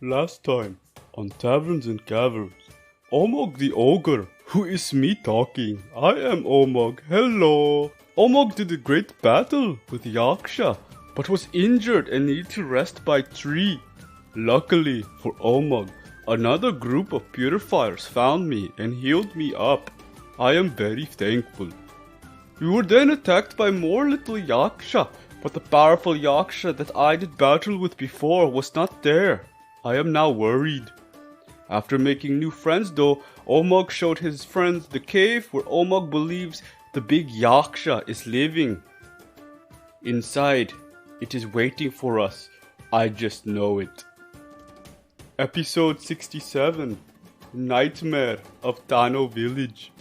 Last time, on Taverns and Caverns, Omug the ogre, who is me talking. I am Omug, hello. Omug did a great battle with Yaksha, but was injured and needed to rest by tree. Luckily for Omug, another group of Purifiers found me and healed me up. I am very thankful. We were then attacked by more little Yaksha, but the powerful Yaksha that I did battle with before was not there. I am now worried. After making new friends though, Omug showed his friends the cave where Omug believes the big Yaksha is living. Inside, it is waiting for us. I just know it. Episode 67, Nightmare of Tano Village.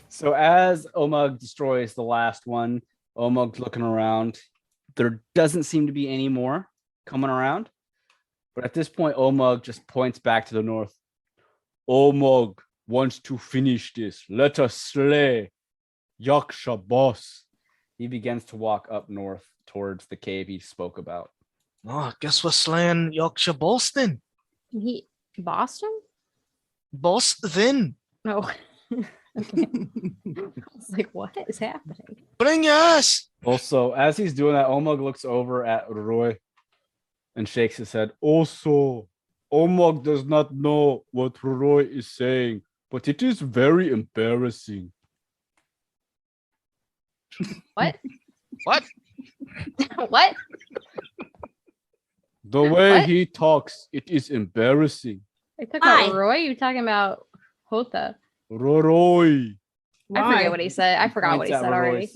So as Omug destroys the last one, Omug's looking around. There doesn't seem to be any more coming around. But at this point, Omug just points back to the north. Omug wants to finish this. Let us slay Yaksha boss. He begins to walk up north towards the cave he spoke about. Oh, I guess we're slaying Yorkshire boss then. He Boston? Boss then. No. Okay. I was like, what is happening? Bring your ass. Also, as he's doing that, Omug looks over at Roroi and shakes his head. Also, Omug does not know what Roroi is saying, but it is very embarrassing. What? What? What? The way What? he talks, it is embarrassing. Are you talking about Why? Roy? You talking about Houta? Roroi. I forget what he said. I forgot what he Points at said already.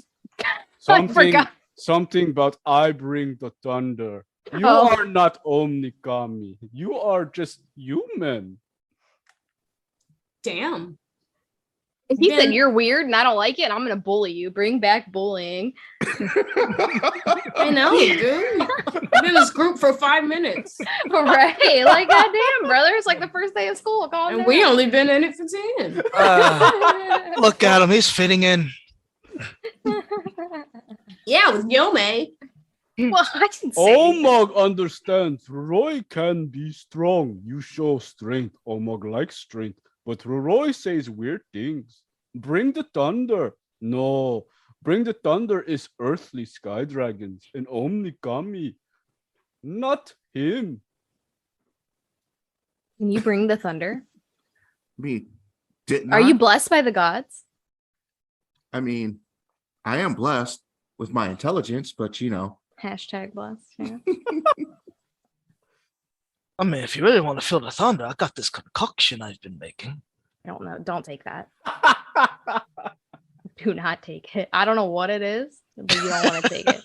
Something, forgot. something about I bring the thunder. You Oh. are not Omnikami. You are just human. Damn. If he said Then- you're weird and I don't like it, I'm gonna bully you. Bring back bullying. I know, dude. Been in this group for 5 minutes. Right? Like, goddamn, brother. It's like the first day of school. Calm And down. we only been in it for 10. Look at him. He's fitting in. Yeah, with Yome. Well, I didn't say anything. Omug understands. Roroi can be strong. You show strength. Omug likes strength. But Roroi says weird things. Bring the thunder. No. Bring the thunder is earthly sky dragons and Omnikami. Not him. Can you bring the thunder? Me didn't Are you blessed by the gods? I mean, I am blessed with my intelligence, but you know. Hashtag blessed. Yeah. I mean, if you really want to feel the thunder, I got this concoction I've been making. I don't know. Don't take that. Do not take it. I don't know what it is, but you don't want to take it.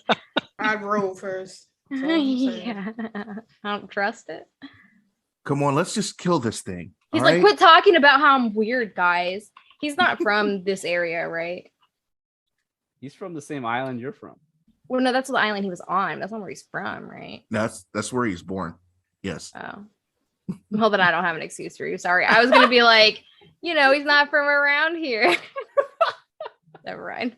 I'd roll first. That's all I'm saying. Yeah. I don't trust it. Come on, let's just kill this thing. He's all like, right? quit talking about how I'm weird, guys. He's not from this area, right? He's from the same island you're from. Well, no, that's the island he was on. That's not where he's from, right? That's where he's born. Yes. Oh. Well, then I don't have an excuse for you. Sorry. I was going to be like, he's not from around here. Never mind.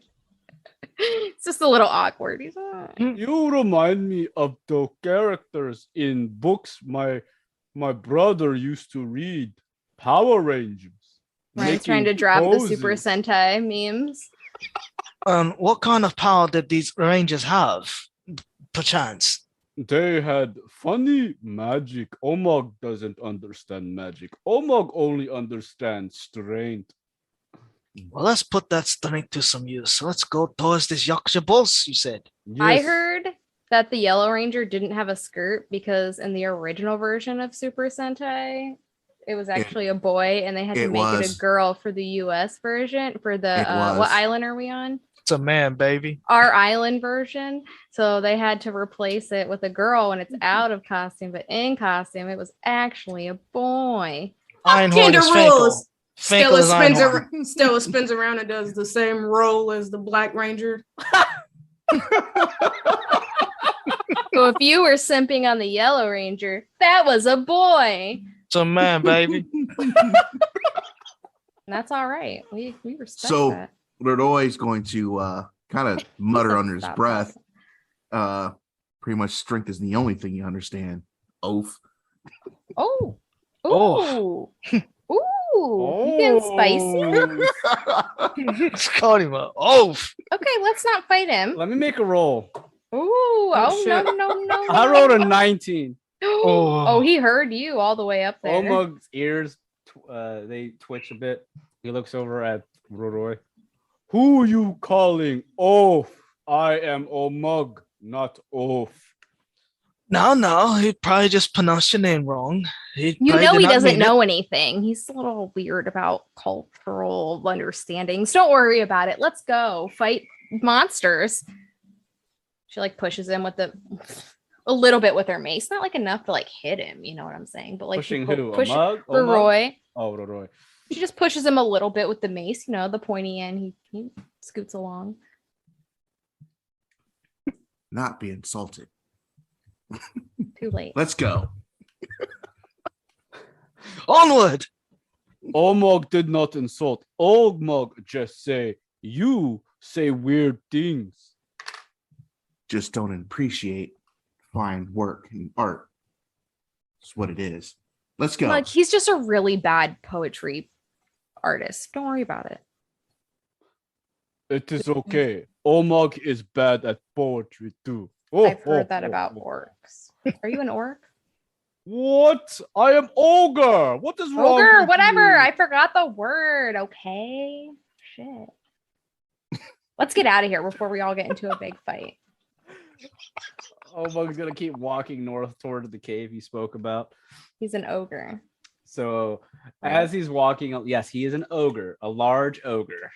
It's just a little awkward. He's You remind me of the characters in books my brother used to read. Power Rangers. right, he's trying to Making drop the poses. Super Sentai memes. What kind of power did these rangers have? Perchance. They had funny magic. Omug doesn't understand magic. Omug only understands strength. Well, let's put that strength to some use. So let's go towards this Yaksha boss, you said. I Yes. heard that the Yellow Ranger didn't have a skirt because in the original version of Super Sentai, it was actually a boy and they had to it make it was. a girl for the US version. For the, It was. what island are we on? It's a man, baby. Our island version. So they had to replace it with a girl when it's out of costume, but in costume, it was actually a boy. Einhorn Gender is Finkel. rules. Finkel is Einhorn. Stella spins around and does the same role as the Black Ranger. So if you were simping on the Yellow Ranger, that was a boy. It's a man, baby. And that's all right. We respect So- that. Roroi's going to kind of mutter under his Stop breath. talking. Pretty much strength is the only thing you understand. Oath. Oh. Oh. Ooh. You getting spicy? It's called him a oaf. Okay, let's not fight him. Let me make a roll. Ooh. Oh, no, shit. no. I rolled a 19. Oh, he heard you all the way up there. Omug's ears, they twitch a bit. He looks over at Roroi. Who you calling oaf? I am Omug, not oaf. No, he probably just pronounced your name wrong. You probably know did he not doesn't mean it. know anything. He's a little weird about cultural understandings. Don't worry about it. Let's go fight monsters. She like pushes him with a little bit with her mace. Not like enough to like hit him. You know what I'm saying? But like Pushing she who? push Omug? Roroi. Oh, Roroi. She just pushes him a little bit with the mace. You know, the pointy end. He scoots along. Not be insulted. Too late. Let's go. Onward. Omug did not insult. Omug just say, you say weird things. Just don't appreciate fine work and art. That's what it is. Let's go. Like he's just a really bad poetry artist. Don't worry about it. It is okay. Omug is bad at poetry too. I've heard that about orcs. Are you an orc? What? I am ogre. What is wrong? Ogre, with whatever. you? I forgot the word. Okay. Shit. Let's get out of here before we all get into a big fight. Omug's gonna keep walking north toward the cave he spoke about. He's an ogre. So as he's walking, yes, he is an ogre, a large ogre.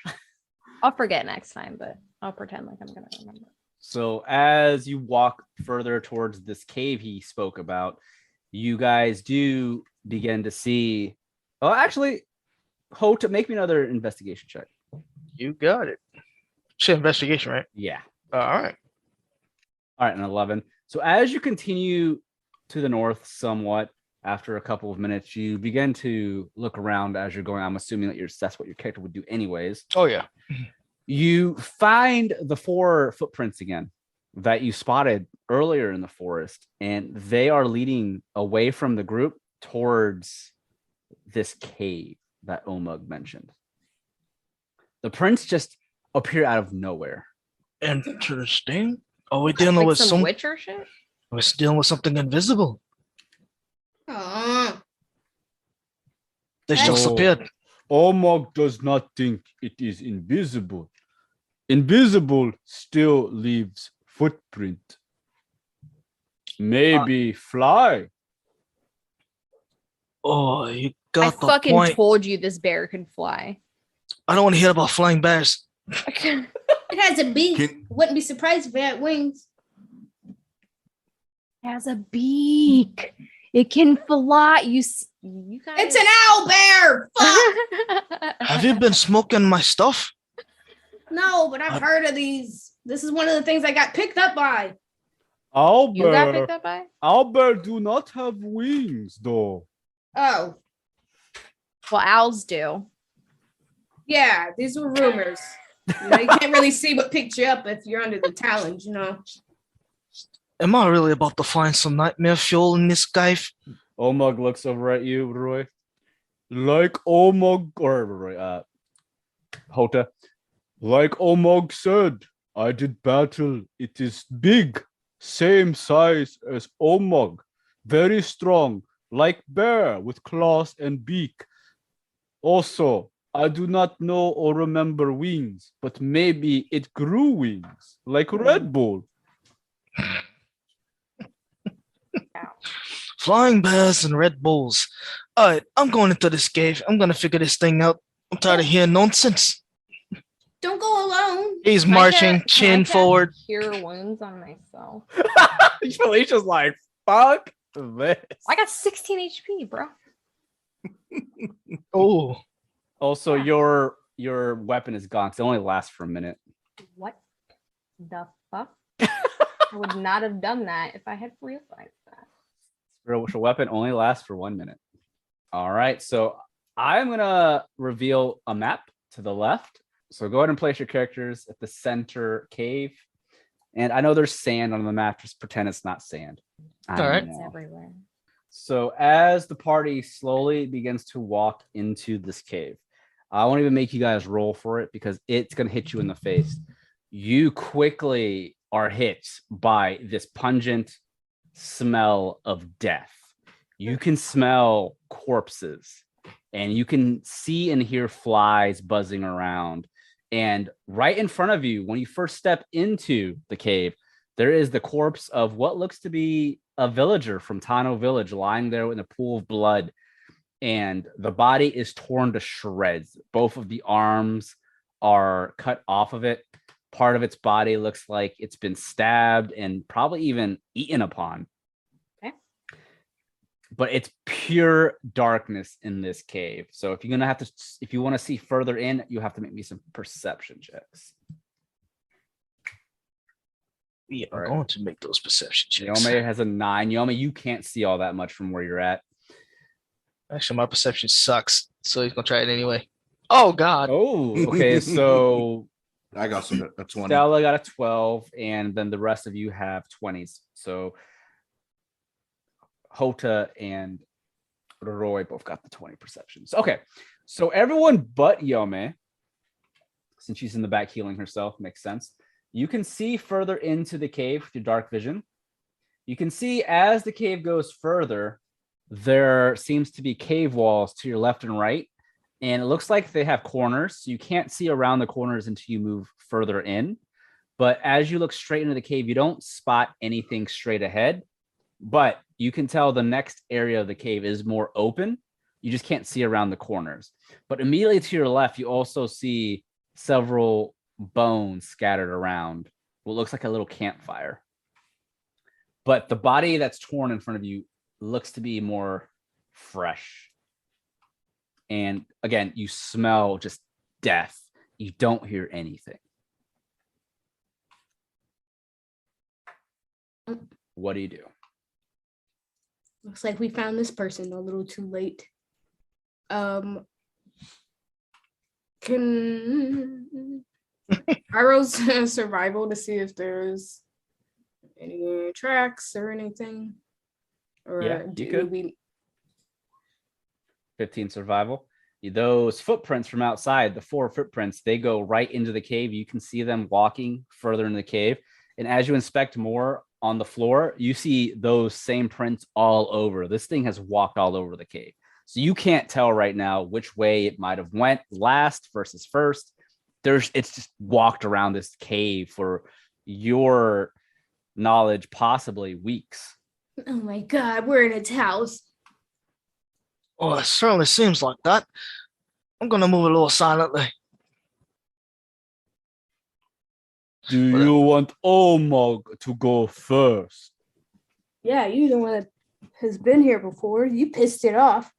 I'll forget next time, but I'll pretend like I'm gonna remember. So as you walk further towards this cave he spoke about, you guys do begin to see. Oh, actually, Houta, make me another investigation check. You got it. Shit, investigation, right? Yeah. All right. All right, an 11. So as you continue to the north somewhat, after a couple of minutes, you begin to look around as you're going. I'm assuming that that's what your character would do anyways. Oh yeah. You find the 4 footprints again that you spotted earlier in the forest, and they are leading away from the group towards this cave that Omug mentioned. The prints just appear out of nowhere. Interesting. Are we dealing Like with some witcher shit? We're dealing with something invisible. They just No. appeared. Omug does not think it is invisible. Invisible still leaves footprint. Maybe fly. Oh, you I got the fucking point. told you this bear can fly. I don't want to hear about flying bears. It has a beak. Can- Wouldn't be surprised if it had wings. Has a beak. It can fly. You guys. It's an owl bear. Fuck. Have you been smoking my stuff? No, but I've heard of these. This is one of the things I got picked up by. You got Owlbear. picked up by? Owlbear do not have wings, though. Oh, Well, owls do. yeah, these were rumors. You know, you can't really see what picked you up if you're under the talons, you know. Am I really about to find some nightmare fuel in this cave? Omug looks over at you, Roy. Like Omug, or Roy, Houta. Like Omug said, I did battle. It is big, same size as Omug. Very strong, like bear with claws and beak. Also, I do not know or remember wings, but maybe it grew wings, like Red Bull. Flying bears and Red Bulls. All right, I'm going into this cave. I'm going to figure this thing out. I'm tired of hearing nonsense. Don't go alone. He's Can I marching, cast chin forward. Cure wounds on myself. Felicia's like, fuck this. I got 16 HP, bro. Oh, Also, your weapon is gone because it only lasts for a minute. What the fuck? I would not have done that if I had realized that. Your weapon only lasts for 1 minute. All right, so I'm gonna reveal a map to the left. So go ahead and place your characters at the center cave. And I know there's sand on the map. Just pretend it's not sand. All right. It's everywhere. So as the party slowly begins to walk into this cave, I won't even make you guys roll for it because it's going to hit you in the face. You quickly are hit by this pungent smell of death. You can smell corpses and you can see and hear flies buzzing around. And right in front of you, when you first step into the cave, there is the corpse of what looks to be a villager from Tano Village lying there in a pool of blood. And the body is torn to shreds. Both of the arms are cut off of it. Part of its body looks like it's been stabbed and probably even eaten upon. Okay. But it's pure darkness in this cave. So if you're gonna have to, if you want to see further in, you have to make me some perception checks. Yeah, I'm All right. going to make those perception checks. Yome has a 9. Yome, you can't see all that much from where you're at. Actually, my perception sucks, so he's gonna try it anyway. Oh God! Oh, okay. So I got a 20. Stella got a 12, and then the rest of you have 20s. So Houta and Roroi both got the 20 perceptions. Okay. So everyone but Yome, since she's in the back healing herself, makes sense. You can see further into the cave with your dark vision. You can see as the cave goes further, there seems to be cave walls to your left and right. And it looks like they have corners. So you can't see around the corners until you move further in. But as you look straight into the cave, you don't spot anything straight ahead. But you can tell the next area of the cave is more open. You just can't see around the corners. But immediately to your left, you also see several bones scattered around what looks like a little campfire. But the body that's torn in front of you looks to be more fresh. And again, you smell just death. You don't hear anything. What do? Looks like we found this person a little too late. Can I roll survival to see if there's any tracks or anything? Or Yeah, you could. we 15 survival. Those footprints from outside, the 4 footprints, they go right into the cave. You can see them walking further in the cave. And as you inspect more on the floor, you see those same prints all over. This thing has walked all over the cave. So you can't tell right now which way it might have went last versus first. It's just walked around this cave for your knowledge, possibly weeks. Oh my God, we're in its house. Well, it certainly seems like that. I'm gonna move a little silently. Do you want Omug to go first? Yeah, you're the one that has been here before. You pissed it off.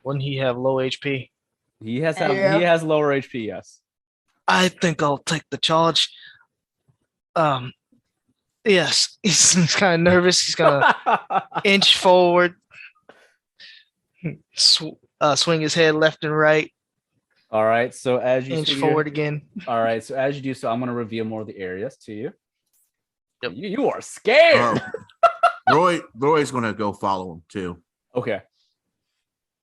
Wouldn't he have low HP? He has Yeah. he has lower HP, yes. I think I'll take the charge. Yes, he's kind of nervous. He's gonna inch forward, swing his head left and right, All right. So as you inch swing forward your- again. All right. So as you do so, I'm going to reveal more of the areas to you. Yep. You are scared. Roy's gonna go follow him too. Okay.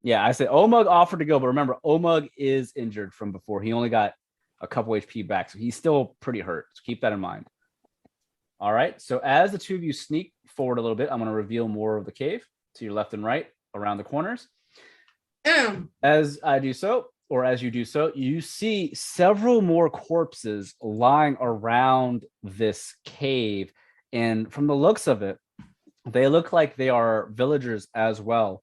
Yeah, I said Omug offered to go, but remember, Omug is injured from before. He only got a couple HP back, so he's still pretty hurt. So keep that in mind. All right. So as the two of you sneak forward a little bit, I'm going to reveal more of the cave to your left and right around the corners. As I do so, or as you do so, you see several more corpses lying around this cave. And from the looks of it, they look like they are villagers as well.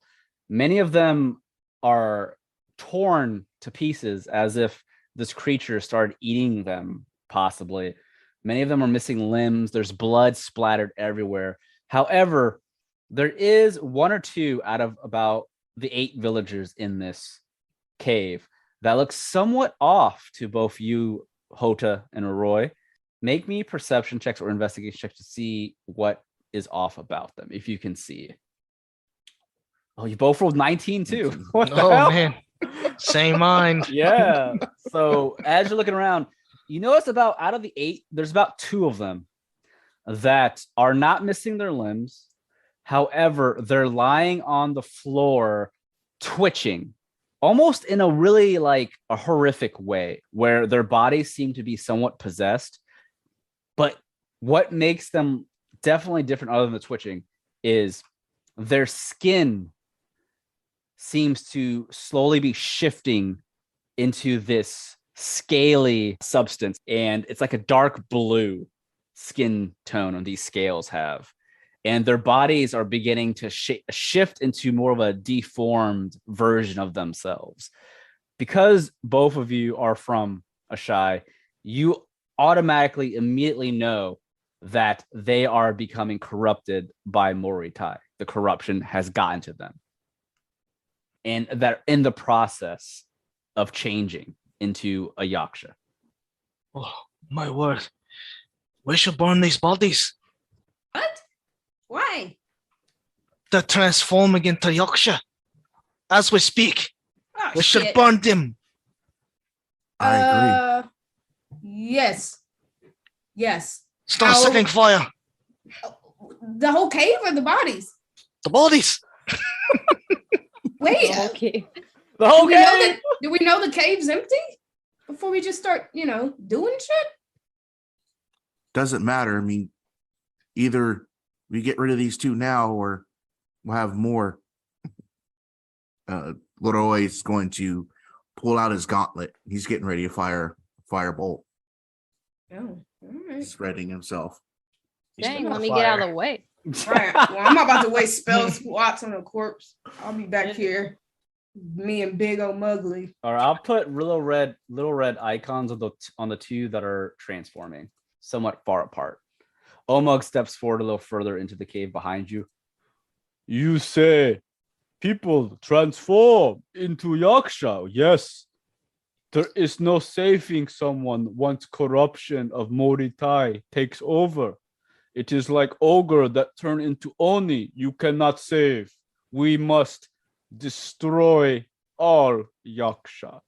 Many of them are torn to pieces as if this creature started eating them, possibly. Many of them are missing limbs. There's blood splattered everywhere. However, there is 1 or 2 out of about the 8 villagers in this cave that looks somewhat off to both you, Houta and Roroi. Make me perception checks or investigation checks to see what is off about them, if you can see. Oh, you both rolled 19 too. What the Oh hell? man, same mind. Yeah. So as you're looking around, you notice about out of the 8, there's about 2 of them that are not missing their limbs. However, they're lying on the floor, twitching, almost in a really like a horrific way, where their bodies seem to be somewhat possessed. But what makes them definitely different, other than the twitching, is their skin seems to slowly be shifting into this scaly substance, and it's like a dark blue skin tone on these scales have, and their bodies are beginning to shift into more of a deformed version of themselves. Because both of you are from Ashai, you automatically immediately know that they are becoming corrupted by Moritai. The corruption has gotten to them, and that in the process of changing into a Yaksha. Oh, my word. We should burn these bodies. What? Why? They're transforming into Yaksha. As we speak, Oh, we should shit. burn them. I agree. Yes. Yes. Start Ow. setting fire. The whole cave or the bodies? The bodies. Wait. Okay. The whole Do we know the cave's empty before we just start, doing shit? Doesn't matter. I mean, either we get rid of these two now or we'll have more. Roroi is going to pull out his gauntlet. He's getting ready to fire a firebolt. Oh, all right. Spreading himself. Dang, let me get out of the way. All right. Well, I'm about to waste spell slots on a corpse. I'll be back here. Me and big old Mugly. All right, I'll put little red icons on the two that are transforming, somewhat far apart. Omug steps forward a little further into the cave behind you. You say people transform into Yaksha. Yes. There is no saving someone once corruption of Moritai takes over. It is like ogre that turn into Oni. You cannot save. We must destroy all Yaksha.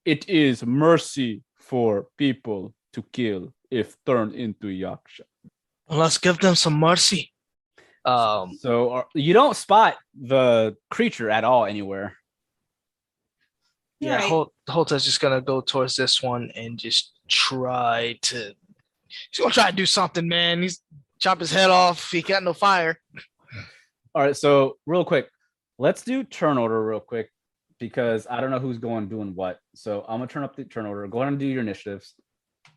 It is mercy for people to kill if turned into Yaksha. Well, let's give them some mercy. So you don't spot the creature at all anywhere. Yeah, Right. Hota's just gonna go towards this one and just try to. He's gonna try to do something, man. He's chop his head off. He got no fire. All right, so real quick, let's do turn order real quick because I don't know who's doing what. So I'm gonna turn up the turn order. Go ahead and do your initiatives.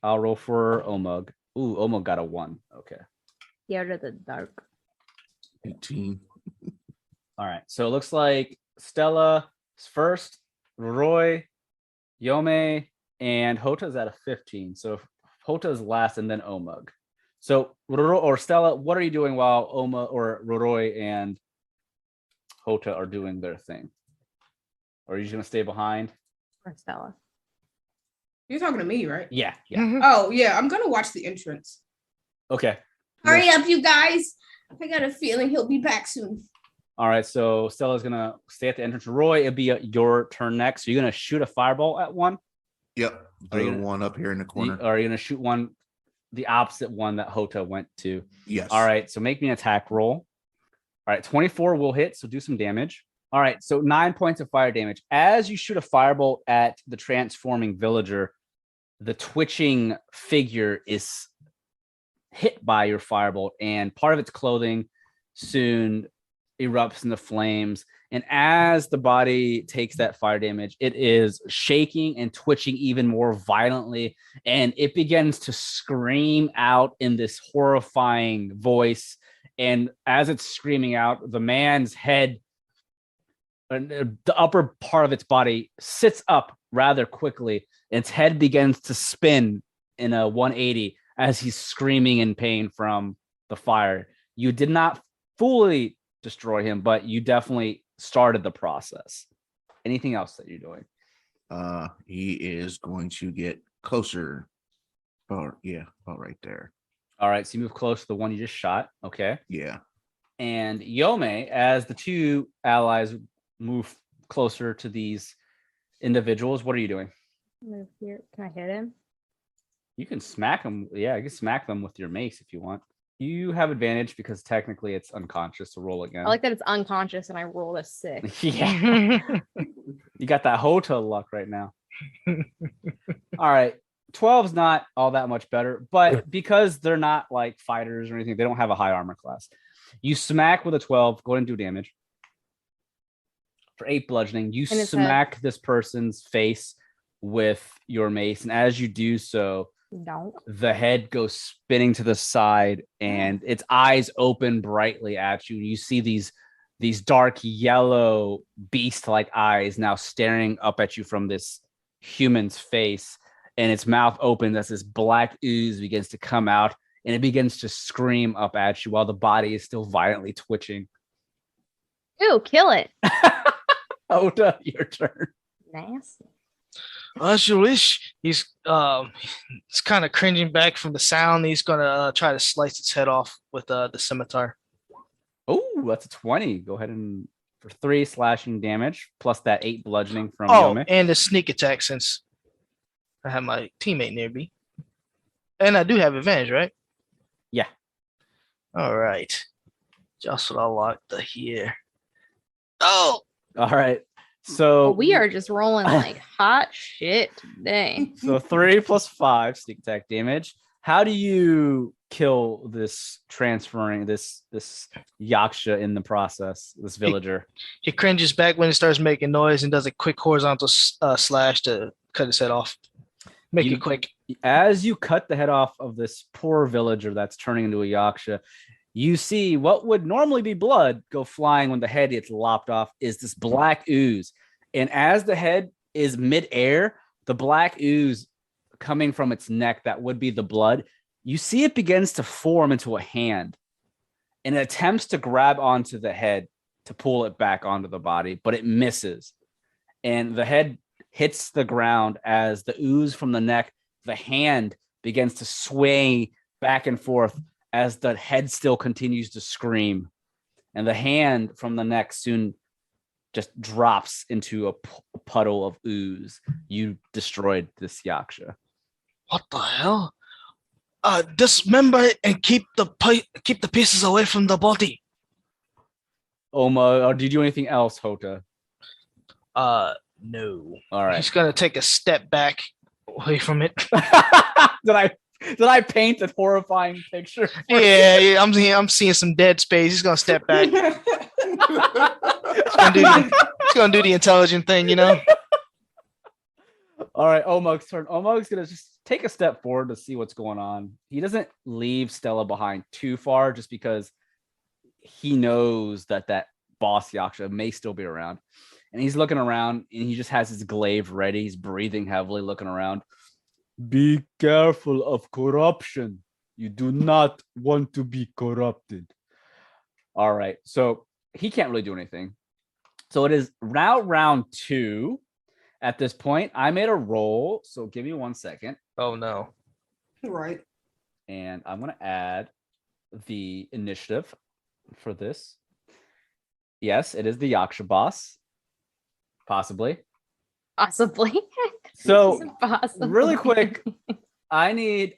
I'll roll for Omug. Ooh, Omug got a 1. Okay. Scared of the dark. 18. All right. So it looks like Stella is first, Roroi, Yome, and Hota's at a 15. So Hota's last and then Omug. So Stella, what are you doing while Roroi and Houta are doing their thing? Or are you just gonna stay behind? Or Stella. You're talking to me, right? Yeah. Oh, yeah. I'm going to watch the entrance. Okay. Hurry up, you guys. I got a feeling he'll be back soon. All right. So Stella's gonna stay at the entrance. Roy, it'll be your turn next. So you're gonna shoot a fireball at one. Yep. Are you The gonna- one up here in the corner. Or are you gonna shoot one, the opposite one that Houta went to? Yes. All right. So make me an attack roll. All right. 24 will hit. So do some damage. All right. So 9 points of fire damage. As you shoot a firebolt at the transforming villager, the twitching figure is hit by your firebolt, and part of its clothing soon erupts into flames. And as the body takes that fire damage, it is shaking and twitching even more violently, and it begins to scream out in this horrifying voice. And as it's screaming out, the man's head, the upper part of its body, sits up rather quickly. Its head begins to spin in a 180 as he's screaming in pain from the fire. You did not fully destroy him, but you definitely started the process. Anything else that you're doing? He is going to get closer. Oh, yeah, about right there. All right, so you move close to the one you just shot. Okay. Yeah. And Yome, as the two allies move closer to these individuals, what are you doing? Move here. Can I hit him? You can smack them. Yeah, you can smack them with your mace if you want. You have advantage because technically it's unconscious to roll again. I like that it's unconscious and I rolled a 6. Yeah. You got that Houta luck right now. All right. 12's not all that much better, but because they're not like fighters or anything, they don't have a high armor class. You smack with a 12, go ahead and do damage. For 8 bludgeoning, you In his smack this person's face with your mace, and as you do so, Don't. the head goes spinning to the side and its eyes open brightly at you. You see these dark yellow beast-like eyes now staring up at you from this human's face, and its mouth opens as this black ooze begins to come out, and it begins to scream up at you while the body is still violently twitching. Ooh, kill it. Houta, your turn. Nasty. As you wish. He's kind of cringing back from the sound. He's gonna try to slice its head off with the scimitar. Oh, that's a 20. Go ahead and for 3 slashing damage plus that 8 bludgeoning from Oh, Yome. and the sneak attack since I have my teammate near me, and I do have advantage, right? Yeah. All right. Just what I like to hear. Oh, All right. So We are just rolling like hot shit today. So 3 plus 5 sneak attack damage. How do you kill this transferring this Yaksha in the process? This villager. he cringes back when it starts making noise and does a quick horizontal slash to cut his head off. Make You- it quick. As you cut the head off of this poor villager that's turning into a Yaksha, you see what would normally be blood go flying when the head gets lopped off is this black ooze. And as the head is midair, the black ooze coming from its neck, that would be the blood, you see it begins to form into a hand and it attempts to grab onto the head to pull it back onto the body, but it misses. And the head hits the ground as the ooze from the neck, the hand begins to sway back and forth as the head still continues to scream, and the hand from the neck soon just drops into a puddle of ooze. You destroyed this Yaksha. What the hell? Dismember it and keep the pieces away from the body. Oma, or do you do anything else, Houta? No. All right. He's gonna take a step back away from it. Did I paint a horrifying picture? Yeah, I'm seeing some dead space. He's gonna step back. He's gonna do the intelligent thing, you know. All right, Omug's turn. Omug's gonna just take a step forward to see what's going on. He doesn't leave Stella behind too far, just because he knows that boss Yaksha may still be around. And he's looking around, and he just has his glaive ready. He's breathing heavily, looking around. Be careful of corruption. You do not want to be corrupted. All right, so he can't really do anything. So it is round 2. At this point, I made a roll, so give me 1 second. Oh no. Right. And I'm going to add the initiative for this. Yes, it is the Yaksha boss. Possibly. Possibly. So, Possibly. really quick, I need...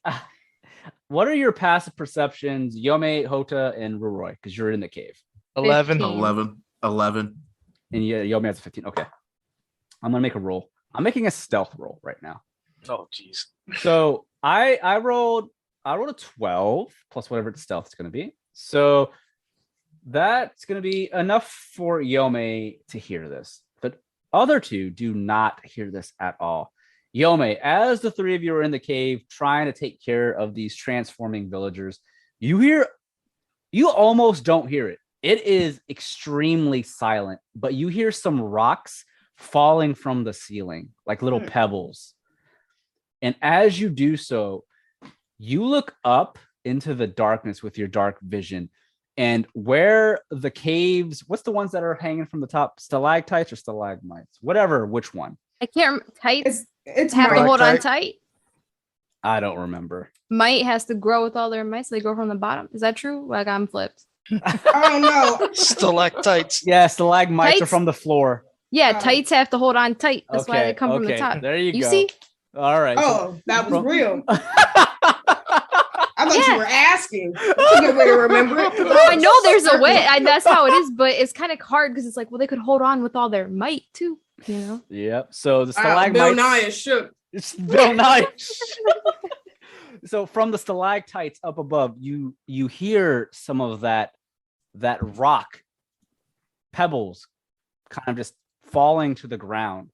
what are your passive perceptions, Yome, Houta, and Roroi? Because you're in the cave. 11. 15. 11. And Yome has a 15. Okay. I'm going to make a roll. I'm making a stealth roll right now. Oh jeez. So I rolled a 12 plus whatever its stealth is going to be. So that's going to be enough for Yome to hear this. The other two do not hear this at all. Yome, as the 3 of you are in the cave trying to take care of these transforming villagers, you almost don't hear it. It is extremely silent, but you hear some rocks falling from the ceiling, like little pebbles. And as you do so, you look up into the darkness with your dark vision. And where the caves, what's the ones that are hanging from the top? Stalactites or stalagmites? Whatever, which one? I can't remember. Tights It's have to hard. hold on tight. I don't remember. Might has to grow with all their might, so they grow from the bottom. Is that true? Like I'm flipped. Oh no. Stalactites. Yeah, stalagmites are Tights? from the floor. Yeah, Oh. tights have to hold on tight. That's why they come from the top. There you You go. see? All right. Oh, that was From- real. I thought you Yeah. were asking. That's a good way to remember it. I know there's a way. That's how it is, but it's kind of hard because it's like, well, they could hold on with all their might too. You know. Yep. So the Wow, Bill stalagmites. Nye is shook. It's Bill Nye. So from the stalactites up above, you hear some of that rock pebbles kind of just falling to the ground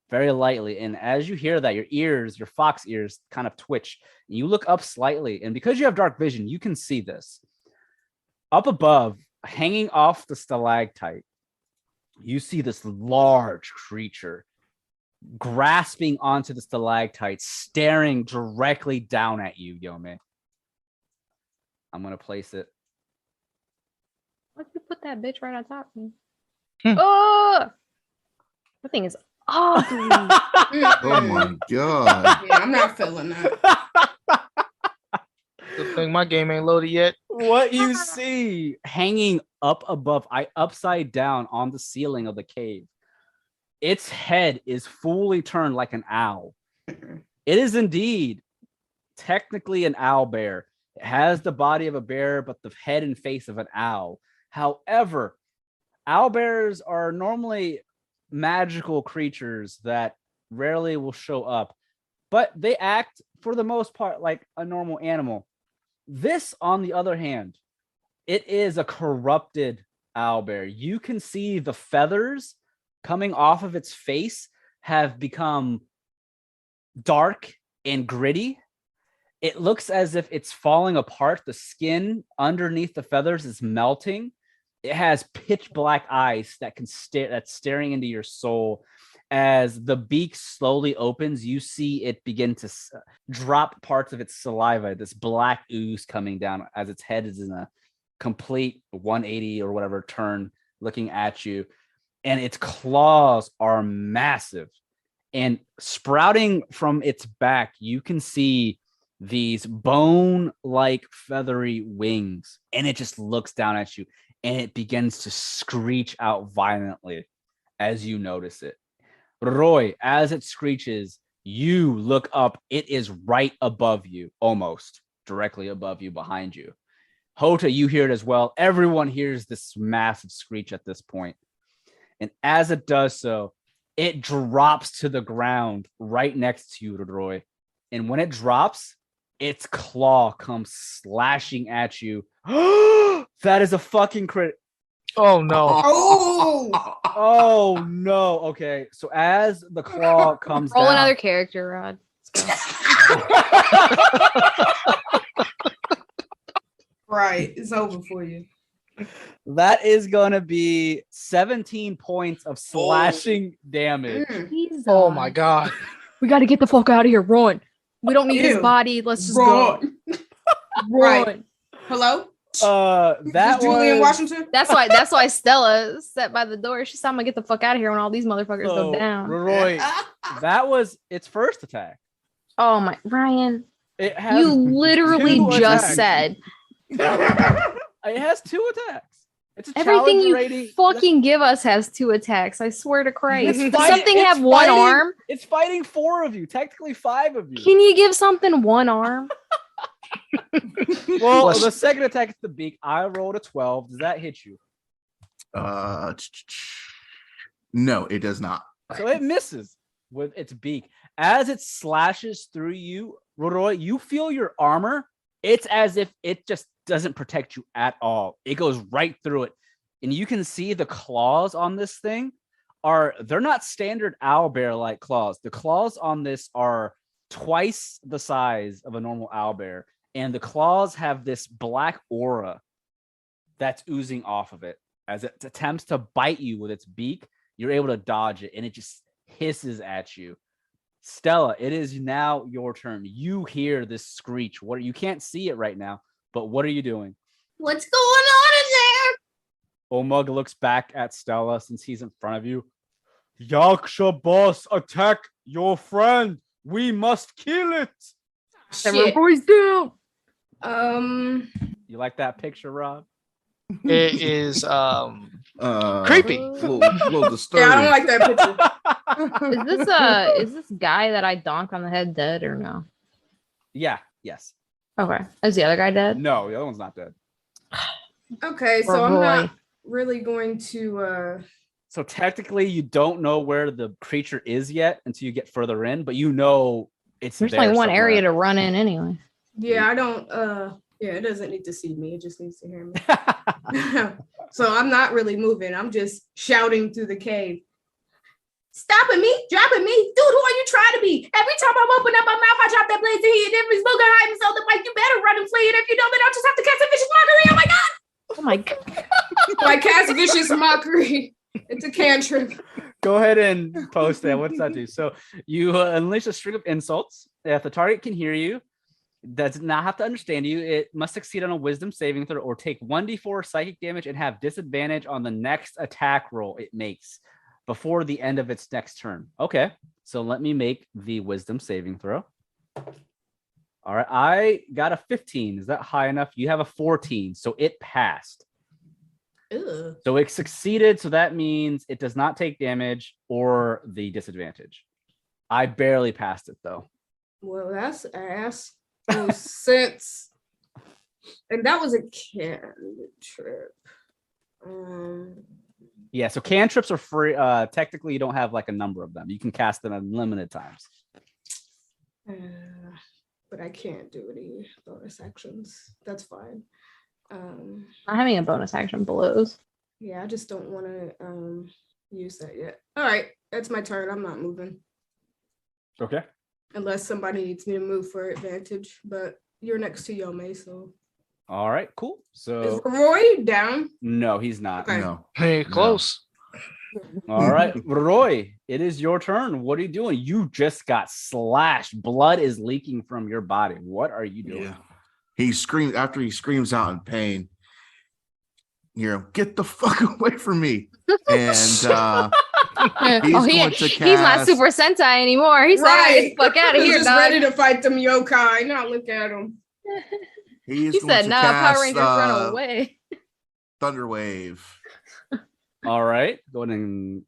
very lightly. And as you hear that, your fox ears kind of twitch. You look up slightly, and because you have dark vision, you can see this. Up above, hanging off the stalactite, you see this large creature grasping onto the stalactite, staring directly down at you, Yome. I'm going to place it. Why'd you put that bitch right on top of me? Oh, that thing is ugly. Oh my god. Yeah, I'm not feeling that. Good thing my game ain't loaded yet. What you see hanging up above, upside down on the ceiling of the cave, its head is fully turned like an owl. It is indeed technically an owl bear. It has the body of a bear, but the head and face of an owl. However, owl bears are normally magical creatures that rarely will show up, but they act for the most part like a normal animal. This, on the other hand, it is a corrupted owlbear. You can see the feathers coming off of its face have become dark and gritty. It looks as if it's falling apart. The skin underneath the feathers is melting. It has pitch black eyes that can that's staring into your soul. As the beak slowly opens, you see it begin to drop parts of its saliva, this black ooze coming down as its head is in a complete 180 or whatever turn looking at you. And its claws are massive. And sprouting from its back, you can see these bone-like feathery wings. And it just looks down at you. And it begins to screech out violently as you notice it. Roy, as it screeches, you look up. It is right above you, almost directly above you, behind you. Houta, you hear it as well. Everyone hears this massive screech at this point. And as it does so, it drops to the ground right next to you, Roy. And when it drops, its claw comes slashing at you. That is a fucking crit. Oh no. Oh, Oh no. Okay. So as the claw comes Roll down, another character, Rod. right. It's over for you. that is gonna be 17 points of slashing damage. Mm. Oh my god. We got to get the fuck out of here. Run. We don't need his Ew. body. Let's just Run. go. Right. Run. Hello? That Is Julian was Washington? That's why Stella sat by the door. She said, "I'm gonna get the fuck out of here when all these motherfuckers go down." Roroi, that was its first attack. Oh my, Ryan, It has you literally two just attacks. said It has 2 attacks. It's a everything challenge you rating. fucking give us has 2 attacks. I swear to Christ. It's Does fighting- something it's have one fighting- arm? It's fighting 4 of you, technically 5 of you. Can you give something one arm? Well, Bless- the second attack is the beak. I rolled a 12. Does that hit you? No, it does not. So it misses with its beak. As it slashes through you, Roroi, you feel your armor. It's as if it just doesn't protect you at all. It goes right through it. And you can see the claws on this thing they're not standard owlbear-like claws. The claws on this are twice the size of a normal owlbear. And the claws have this black aura that's oozing off of it. As it attempts to bite you with its beak, you're able to dodge it, and it just hisses at you. Stella, it is now your turn. You hear this screech. You can't see it right now, but what are you doing? What's going on in Omug looks back at Stella since he's in front of you. Yaksha boss, attack your friend. We must kill it. there? Shit. Everybody's down. You like that picture, Rob? It is creepy. Little disturbing. Yeah, I don't like that picture. Is this guy that I donked on the head dead or no? Yeah, yes. Okay. Is the other guy dead? No, the other one's not dead. Okay, so I'm not really going to So technically, you don't know where the creature is yet until you get further in, but you know it's There's there like one somewhere. area to run in anyway. yeah, I don't yeah, it doesn't need to see me, it just needs to hear me. So I'm not really moving. I'm just shouting through the cave. Stopping me, dropping me. Dude, who are you trying to be? Every time I open up my mouth, I drop that blade to hit. If it's Bogenheim, so like you better run and flee. And if you don't, then I'll just have to cast a vicious mockery. Oh my god! Oh my god. I cast vicious mockery. It's a cantrip. Go ahead and post that. What's that do? So you unleash a string of insults. If the target can hear you, does not have to understand you. It must succeed on a wisdom saving throw or take 1d4 psychic damage and have disadvantage on the next attack roll it makes before the end of its next turn. Okay, so let me make the wisdom saving throw. All right, I got a 15. Is that high enough? You have a 14, so it passed. Ugh. So it succeeded, so that means it does not take damage or the disadvantage. I barely passed it, though. Well, that's ass. No sense. And that was a cantrip. Yeah, so cantrips are free. Technically, you don't have like a number of them. You can cast them unlimited times. But I can't do any bonus actions. That's fine. Not having a bonus action blows. Yeah, I just don't want to use that yet. All right, that's my turn. I'm not moving Okay. unless somebody needs me to move for advantage. But you're next to Yome, so All right, cool. is So Roy down? no, he's not. Okay. No. Hey, close. All right, Roy, it is your turn. What are you doing? You just got slashed. Blood is leaking from your body. What are you doing? Yeah. He screams after he screams out in pain. You know, get the fuck away from me. And he's going to He's not cast- Super Sentai anymore. He's like, Right. get the fuck out of He's here, just dog. ready to fight them yokai. Now look at him. he is He going said, to "No, cast, Power Rangers run away." Thunder Wave. All right, go ahead and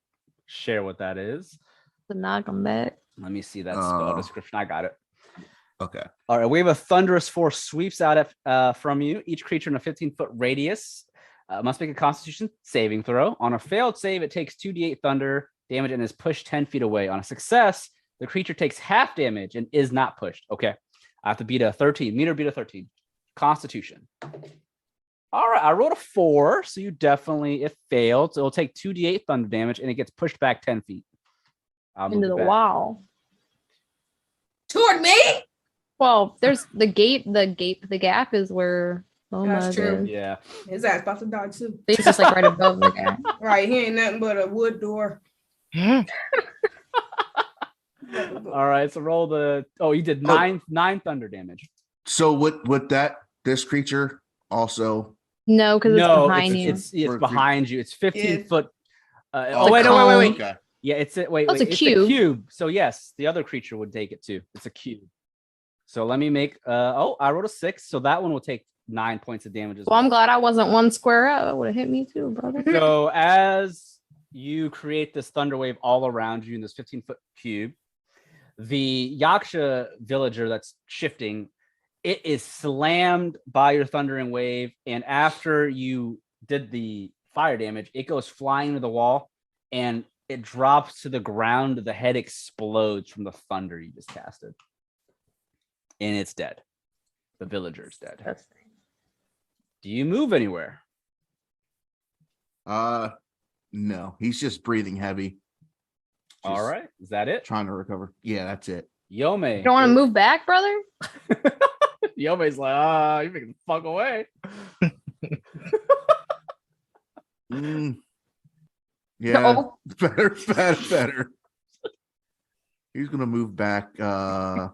share what that is. To knock him back. Let me see that spell Oh. description. I got it. Okay. All right, we have a thunderous force sweeps out from you. Each creature in a 15-foot radius must make a Constitution saving throw. On a failed save, it takes 2d8 thunder damage and is pushed 10 feet away. On a success, the creature takes half damage and is not pushed. Okay, I have to beat a 13. Meter beat a 13. Constitution. All right, I rolled a 4, so you definitely, it failed. So it'll take 2d8 thunder damage and it gets pushed back 10 feet. I'll move Into it the back. wall. Toward me? Well, there's the gate. The gap is where That's true. is. Yeah. His ass about to die too. He's just like right above the gap. Right, he ain't nothing but a wood door. Mhm. All right, so roll the. Oh, you did nine thunder damage. So with that, this creature also No, because it's No, behind you. it's For a behind you. It's 15 Yeah. foot. a Oh wait, no, wait. Okay. Yeah, it's a wait. Oh, it's wait, a cube. So yes, the other creature would take it too. It's a cube. So let me make. I rolled a 6, so that one will take 9 points of damage as Well, I'm glad I wasn't one square out. That would have hit me too, brother. So as you create this thunder wave all around you in this 15-foot cube, the Yaksha villager that's shifting, it is slammed by your thundering wave, and after you did the fire damage, it goes flying to the wall, and it drops to the ground. The head explodes from the thunder you just casted, and it's dead. The villager is dead. That's Do you move anywhere? No, he's just breathing heavy. All Just right, is that it? Trying to recover. Yeah, that's it. Yome. You don't want to move back, brother? Yome's like, you're making the fuck away. Yeah, No. better. He's gonna move back Damn.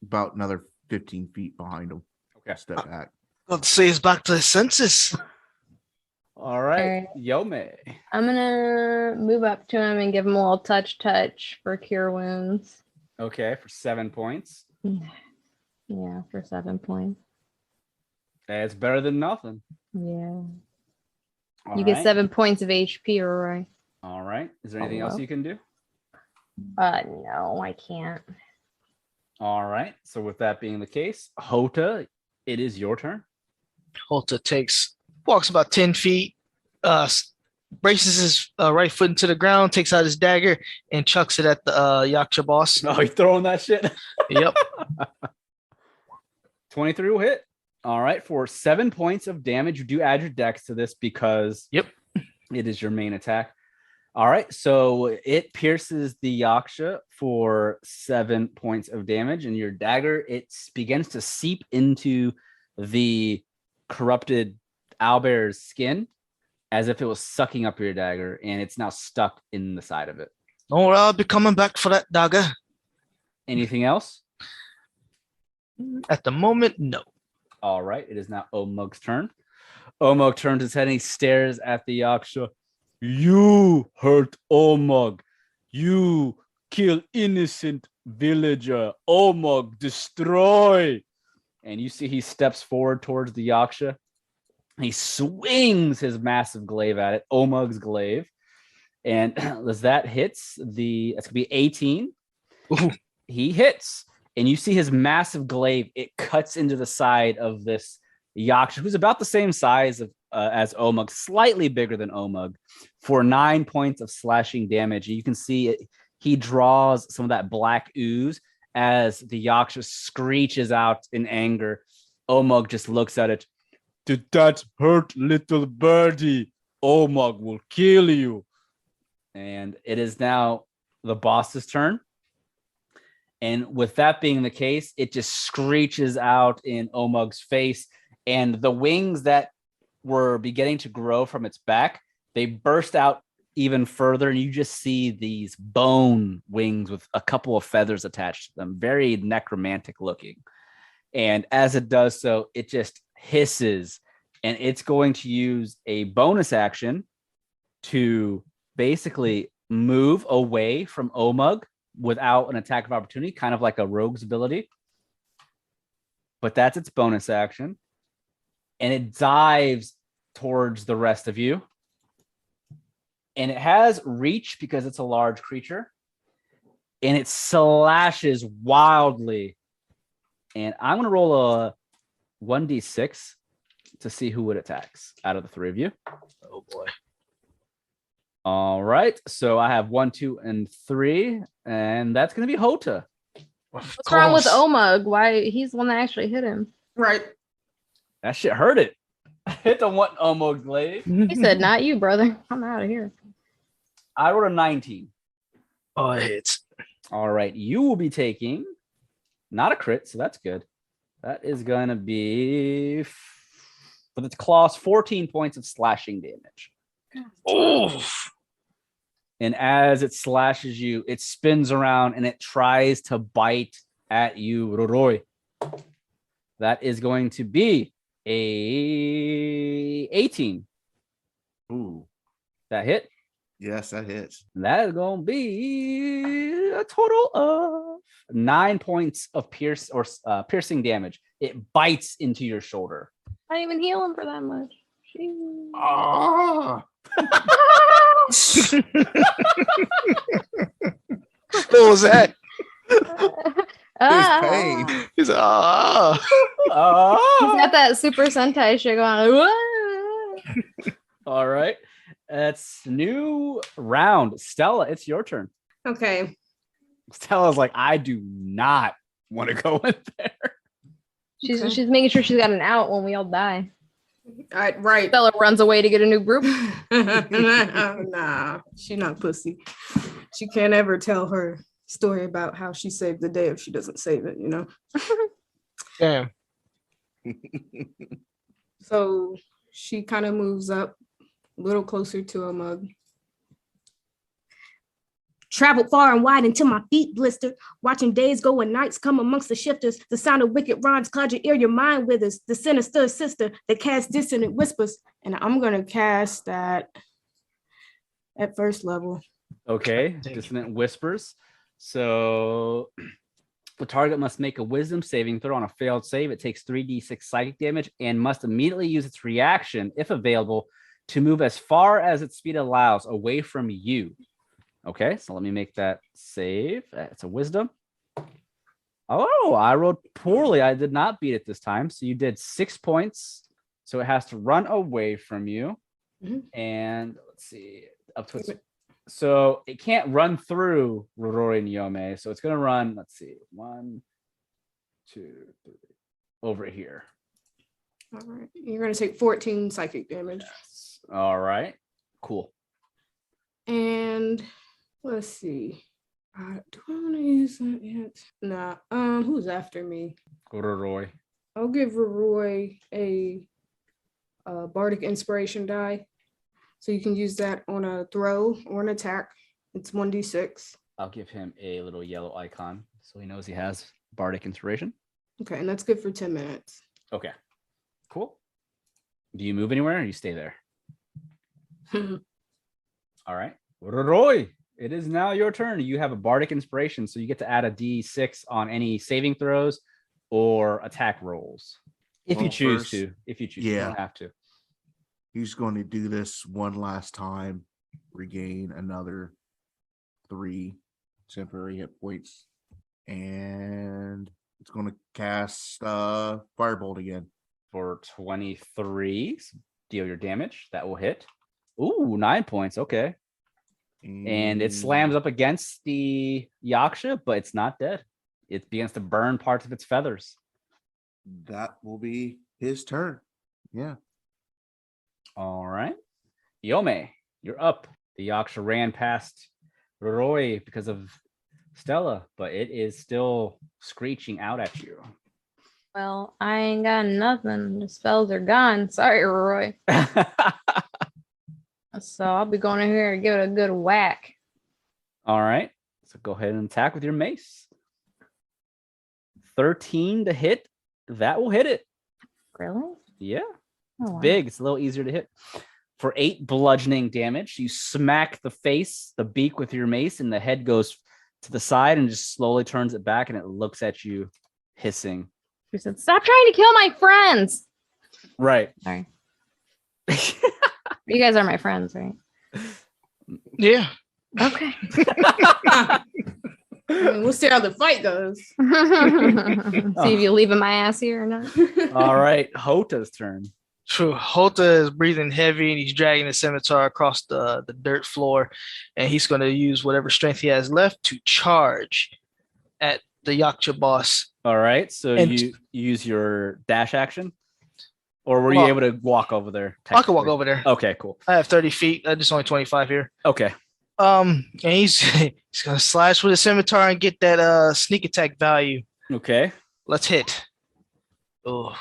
about another 15 feet behind him. Okay. Step back. Let's see, he's back to his senses. All right, Alright. Yome. I'm gonna move up to him and give him a little touch for cure wounds. Okay, for 7 points. Yeah, for 7 points. That's better than nothing. Yeah. All You right. get 7 points of HP, Roroi. All right. Is there anything else Hello? you can do? No, I can't. All right. So with that being the case, Houta, it is your turn. Houta walks about 10 feet, braces his right foot into the ground, takes out his dagger, and chucks it at the Yaksha boss. Oh, you throwing that shit? Yep. 23 will hit. All right. For 7 points of damage, you do add your dex to this because Yep. it is your main attack. All right. So it pierces the Yaksha for 7 points of damage, and your dagger, it begins to seep into the corrupted owlbear's skin as if it was sucking up your dagger, and it's now stuck in the side of it. Oh, I'll be coming back for that dagger. Anything else? At the moment, no. All right. It is now Omug's turn. Omug turns his head and he stares at the Yaksha. You hurt Omug. You kill innocent villager. Omug, destroy. And you see he steps forward towards the Yaksha. He swings his massive glaive at it, Omug's glaive. And as that hits, that's going to be 18. Ooh. He hits. And you see his massive glaive. It cuts into the side of this Yaksha, who's about the same size as Omug, slightly bigger than Omug, for 9 points of slashing damage. And you can see it, he draws some of that black ooze as the Yaksha screeches out in anger. Omug just looks at it. Did that hurt, little birdie? Omug will kill you. And it is now the boss's turn. And with that being the case, it just screeches out in Omug's face. And the wings that were beginning to grow from its back, they burst out even further. And you just see these bone wings with a couple of feathers attached to them, very necromantic looking. And as it does so, it just hisses. And it's going to use a bonus action to basically move away from Omug without an attack of opportunity, kind of like a rogue's ability. But that's its bonus action. And it dives towards the rest of you. And it has reach because it's a large creature. And it slashes wildly. And I'm going to roll a 1d6 to see who it attacks out of the three of you. Oh, boy. All right. So I have 1, 2, and 3. And that's going to be Houta. What's wrong with Omug? Why he's the one that actually hit him? Right. That shit hurt it. Hit the one Omug's glaive. He said, "Not you, brother. I'm out of here." I rolled a 19. Oh, it hits. All right. You will be taking not a crit, so that's good. That is going to be for the claws 14 points of slashing damage. Oh. And as it slashes you, it spins around and it tries to bite at you, Roroi. That is going to be a 18. Ooh. That hit. Yes, that hits. That is going to be a total of 9 points of piercing damage. It bites into your shoulder. I didn't even heal him for that much. Jeez. Ah. What was that? His pain. He's He's got that Super Sentai shit going on. All right. It's new round. Stella, it's your turn. Okay. Stella's like, I do not want to go in there. She's Okay. she's making sure she's got an out when we all die. Right. Stella runs away to get a new group. Nah, she not pussy. She can't ever tell her story about how she saved the day if she doesn't save it, you know? Damn. So she kind of moves up a little closer to Omug. Traveled far and wide until my feet blistered, watching days go and nights come amongst the shifters. The sound of wicked rhymes cloud your ear, your mind withers. The sinister sister that casts dissonant whispers. And I'm gonna cast that at first level. Okay. Thank you. Dissonant whispers. So the target must make a wisdom saving throw on a failed save. It takes 3d6 psychic damage and must immediately use its reaction, if available, to move as far as its speed allows away from you. Okay, so let me make that save. It's a wisdom. Oh, I rolled poorly. I did not beat it this time. So you did 6 points. So it has to run away from you. Mhm. And let's see, up to its. So it can't run through Roroi and Yome. So it's going to run, let's see, 1, 2, 3, over here. All right. You're going to take 14 psychic damage. Yes. All right. Cool. And let's see. Do I want to use that yet? Nah. Who's after me? Roroi. I'll give Roroi a bardic inspiration die. So you can use that on a throw or an attack. It's 1d6. I'll give him a little yellow icon so he knows he has bardic inspiration. Okay, and that's good for 10 minutes. Okay. Cool. Do you move anywhere or you stay there? All right. Roroi, it is now your turn. You have a bardic inspiration, so you get to add a d6 on any saving throws or attack rolls. If you Well, choose first- to. If you choose to. You yeah. don't have to. He's going to do this one last time, regain another 3 temporary hit points, and it's going to cast Firebolt again. For 23, so deal your damage. That will hit. Ooh, 9 points. Okay. And it slams up against the Yaksha, but it's not dead. It begins to burn parts of its feathers. That will be his turn. Yeah. All right. Yome, you're up. The Yaksha ran past Roroi because of Stella, but it is still screeching out at you. Well, I ain't got nothing. The spells are gone. Sorry, Roy. So I'll be going in here to give it a good whack. All right. So go ahead and attack with your mace. 13 to hit. That will hit it. Really? Yeah. Oh, wow. Big. It's a little easier to hit. For 8 bludgeoning damage, you smack the face, the beak with your mace, and the head goes to the side and just slowly turns it back, and it looks at you hissing. She said, "Stop trying to kill my friends." Right. Sorry. You guys are my friends, right? Yeah. Okay. I mean, we'll see how the fight goes. See if you leaving my ass here or not. All right. Hota's turn. True. Houta is breathing heavy and he's dragging the scimitar across the dirt floor. And he's going to use whatever strength he has left to charge at the Yaksha boss. All right. So And- you use your dash action? Or were you Well, able to walk over there? I can walk technically? over there. Okay, cool. I have 30 feet. I just only 25 here. Okay. And he's gonna slash with a scimitar and get that sneak attack value. Okay. Let's hit. Oh,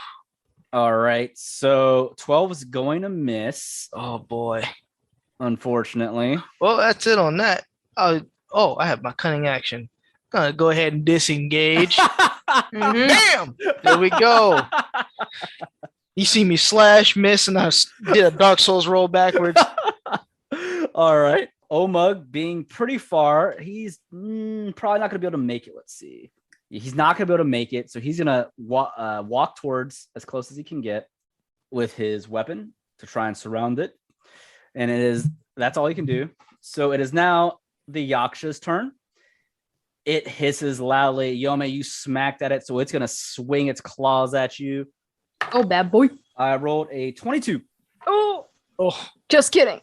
All right. So 12 is going to miss, oh boy. unfortunately. Well, that's it on that. I have my cunning action. Gonna go ahead and disengage. Mhm. Bam! There we go. You see me slash, miss, and I did a Dark Souls roll backwards. All right. Omug being pretty far. He's probably not going to be able to make it. Let's see. He's not going to be able to make it. So he's going to walk towards as close as he can get with his weapon to try and surround it. And that's all he can do. So it is now the Yaksha's turn. It hisses loudly. Yome, you smacked at it. So it's going to swing its claws at you. Oh, bad boy. I rolled a 22. Oh, Oh, just kidding.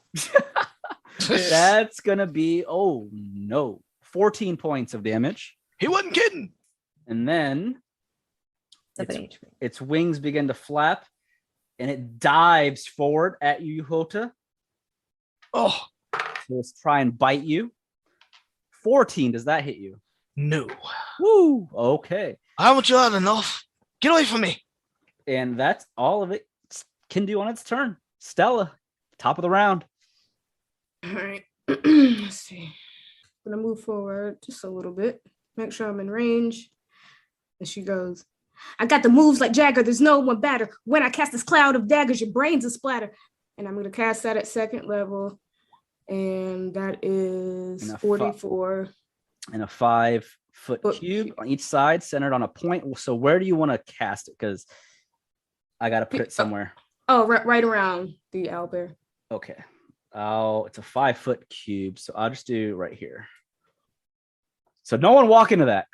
That's going to be, 14 points of damage. he wasn't kidding. And then 7 HP. its wings begin to flap and it dives forward at you, Houta. Oh, So let's try and bite you. 14, does that hit you? no. Woo! Okay. I want you out enough. Get away from me. And that's all of it can do on its turn. Stella, top of the round. All right. Let's see. I'm gonna move forward just a little bit. Make sure I'm in range. And she goes, "I got the moves like Jagger. There's no one better. When I cast this cloud of daggers, your brains will splatter." And I'm gonna cast that at 2nd level. And that is Enough. 44. And a 5-foot Foot cube cube. on each side, centered on a point. So where do you want to cast it? Because I got to put it somewhere. Oh, right around the owlbear. Okay. It's a 5-foot cube. So I'll just do right here. So no one walk into that.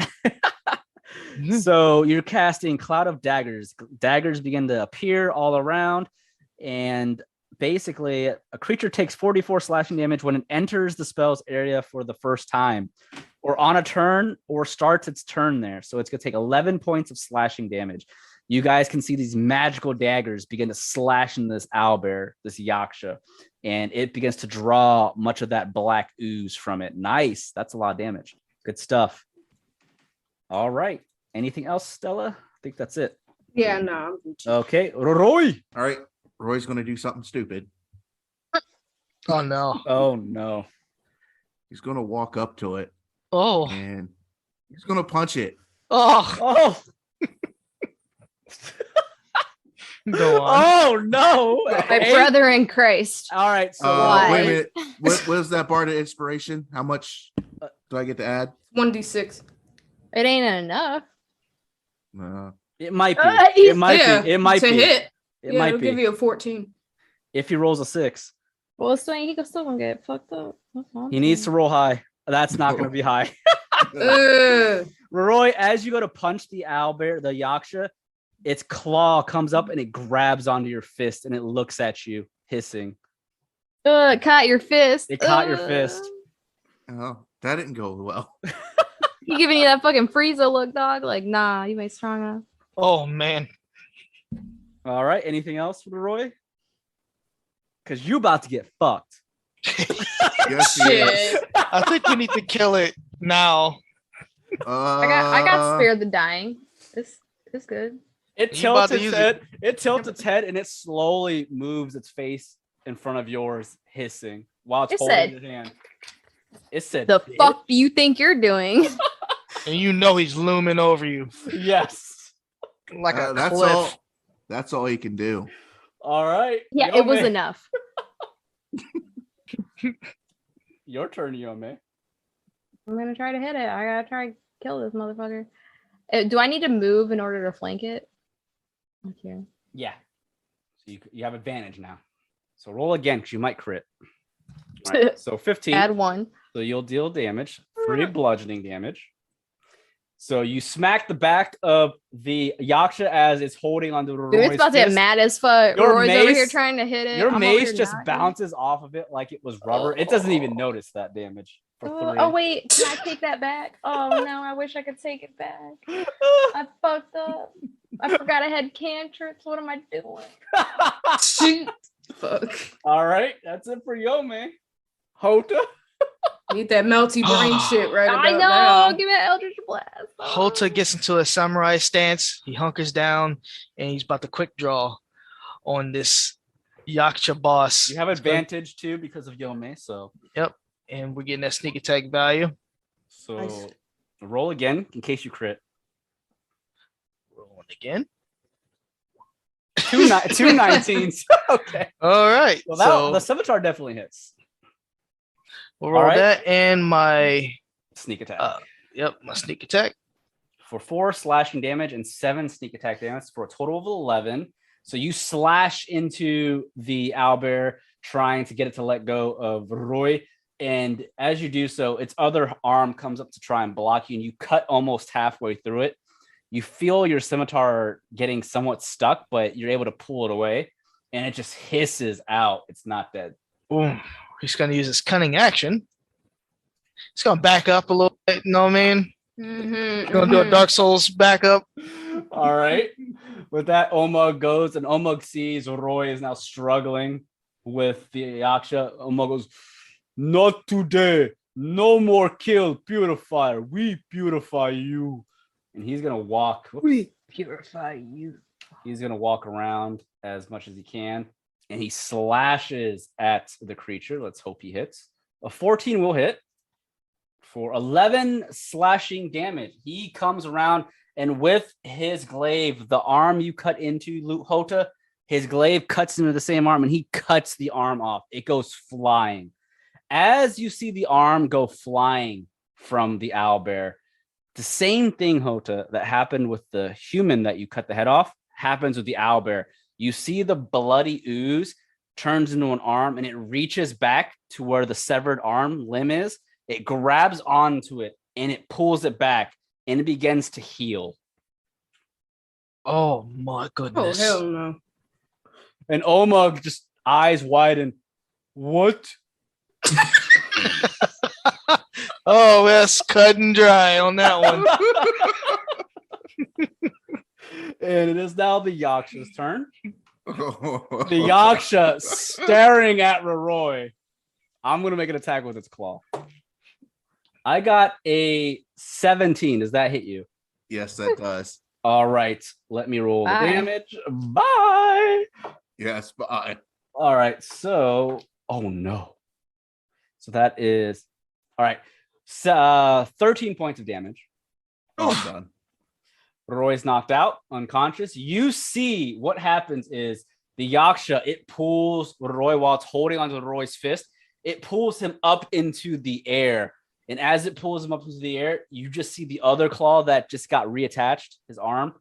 So you're casting Cloud of Daggers. Daggers begin to appear all around, and basically a creature takes 44 slashing damage when it enters the spell's area for the first time, or on a turn, or starts its turn there. So it's going to take 11 points of slashing damage. You guys can see these magical daggers begin to slash in this owlbear, this Yaksha, and it begins to draw much of that black ooze from it. Nice. That's a lot of damage. Good stuff. All right. Anything else, Stella? I think that's it. Yeah, no. Okay. Roroi. All right. Roy's going to do something stupid. Oh no. Oh, no. He's going to walk up to it Oh. and he's going to punch it. Oh. Oh. Go on. Oh, no. My brother in Christ. All right. So Why? Wait a minute. What was that bar to inspiration? How much do I get to add? 1d6. It ain't enough. it might be. He's- It might Yeah, be. It might to be. hit. It Yeah, might it'll be. give you a 14. If he rolls a 6, Well, still, he still gonna get fucked up. That's all I'm he needs to saying. roll high. That's not going to be high. Roroi, as you go to punch the owlbear, the Yaksha, its claw comes up and it grabs onto your fist and it looks at you, hissing. Caught your fist. It caught your fist. Oh, that didn't go well. He giving you that fucking Frieza look, dog. Like, nah, you ain't strong enough. Oh man. All right. Anything else, Roroi? Because you about to get fucked. Yes, he is. Shit. I think we need to kill it now. I got spared the dying. It's good. It You about tilts to its use head. It tilts its head and it slowly moves its face in front of yours, hissing while it's It holding said- your hand. It said, The "Bitch." fuck do you think you're doing? And you know he's looming over you Yes. like a that's cliff. all. That's all he can do. All right. Yeah, it was Yome. enough. Your turn, Yome. I'm gonna try to hit it. I gotta try to kill this motherfucker. Do I need to move in order to flank it? Okay. Yeah. So you have advantage now. So roll again because you might crit. All right, so 15. Add 1. So you'll deal damage, 3 bludgeoning damage. So you smack the back of the Yaksha as it's holding onto the Dude, it's about to get mad as fuck. Your Roy's over here mace- trying to hit it. Your I'm over mace here just not. bounces off of it like it was rubber. It doesn't even notice that damage for 3. Oh wait, can I take that back? Oh no, I wish I could take it back. I fucked up. I forgot I had cantrips. What am I doing? Shoot. Fuck. All right, that's it for Yome. Houta. Need that melty brain shit right about I know. now. Give me an Eldritch Blast. Houta gets into a samurai stance. He hunkers down and he's about to quick draw on this Yaksha boss. You have advantage too because of Yome. So And we're getting that sneak attack value. Nice. roll again in case you crit. Rolling again. Two 19s. Okay. All right. Well, that, so the scimitar definitely hits. we'll roll all right. that and my Sneak attack. my sneak attack. For 4 slashing damage and 7 sneak attack damage for a total of 11. So you slash into the owlbear, trying to get it to let go of Roy. And as you do so, its other arm comes up to try and block you, and you cut almost halfway through it. You feel your scimitar getting somewhat stuck, but you're able to pull it away, and it just hisses out. It's not dead. Boom. He's gonna use his cunning action. He's gonna back up a little bit, you know what I mean? Mm-hmm, Gonna do a Dark Souls back up. All right. With that, Omug goes, and Omug sees Roy is now struggling with the Yaksha. Omug goes, "Not today. No more kill, Purifier. We purify you." And he's gonna walk. We purify you. He's gonna walk around as much as he can, and he slashes at the creature. Let's hope he hits. A 14 will hit for 11 slashing damage. He comes around, and with his glaive, the arm you cut into, Houta, his glaive cuts into the same arm, and he cuts the arm off. It goes flying. As you see the arm go flying from the owlbear, the same thing, Houta, that happened with the human that you cut the head off happens with the owlbear. You see the bloody ooze turns into an arm, and it reaches back to where the severed arm limb is. It grabs onto it, and it pulls it back, and it begins to heal Oh my Oh goodness. hell no. And Omug just eyes widen. What? Oh, that's cut and dry on that one. And it is now the Yaksha's turn. The The Yaksha staring at Roroi. I'm going to make an attack with its claw. I got a 17. Does that hit you? Yes, that does. All right. Let me roll the Bye. damage. Bye. Yes, but I. All right. So, oh no. So that is, all right. So, 13 points of damage. Well done. Roy's knocked out, unconscious. You see what happens is the Yaksha, it pulls Roy while it's holding onto Roy's fist. It pulls him up into the air. And as it pulls him up into the air, you just see the other claw that just got reattached, his arm,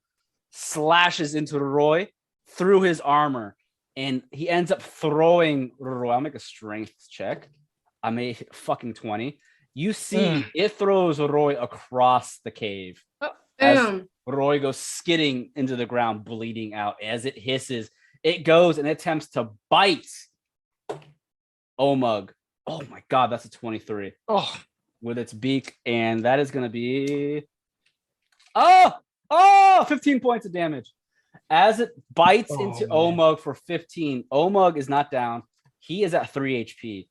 slashes into Roy through his armor. And he ends up throwing Roy. I'll make a strength check. I made fucking 20. You see it throws Roy across the cave. As Damn. Roy goes skidding into the ground, bleeding out. As it hisses, it goes and attempts to bite Omug. Oh my god, that's a 23 with its beak, and that is going to be 15 points of damage. As it bites into Omug for 15, Omug is not down. He is at 3 HP.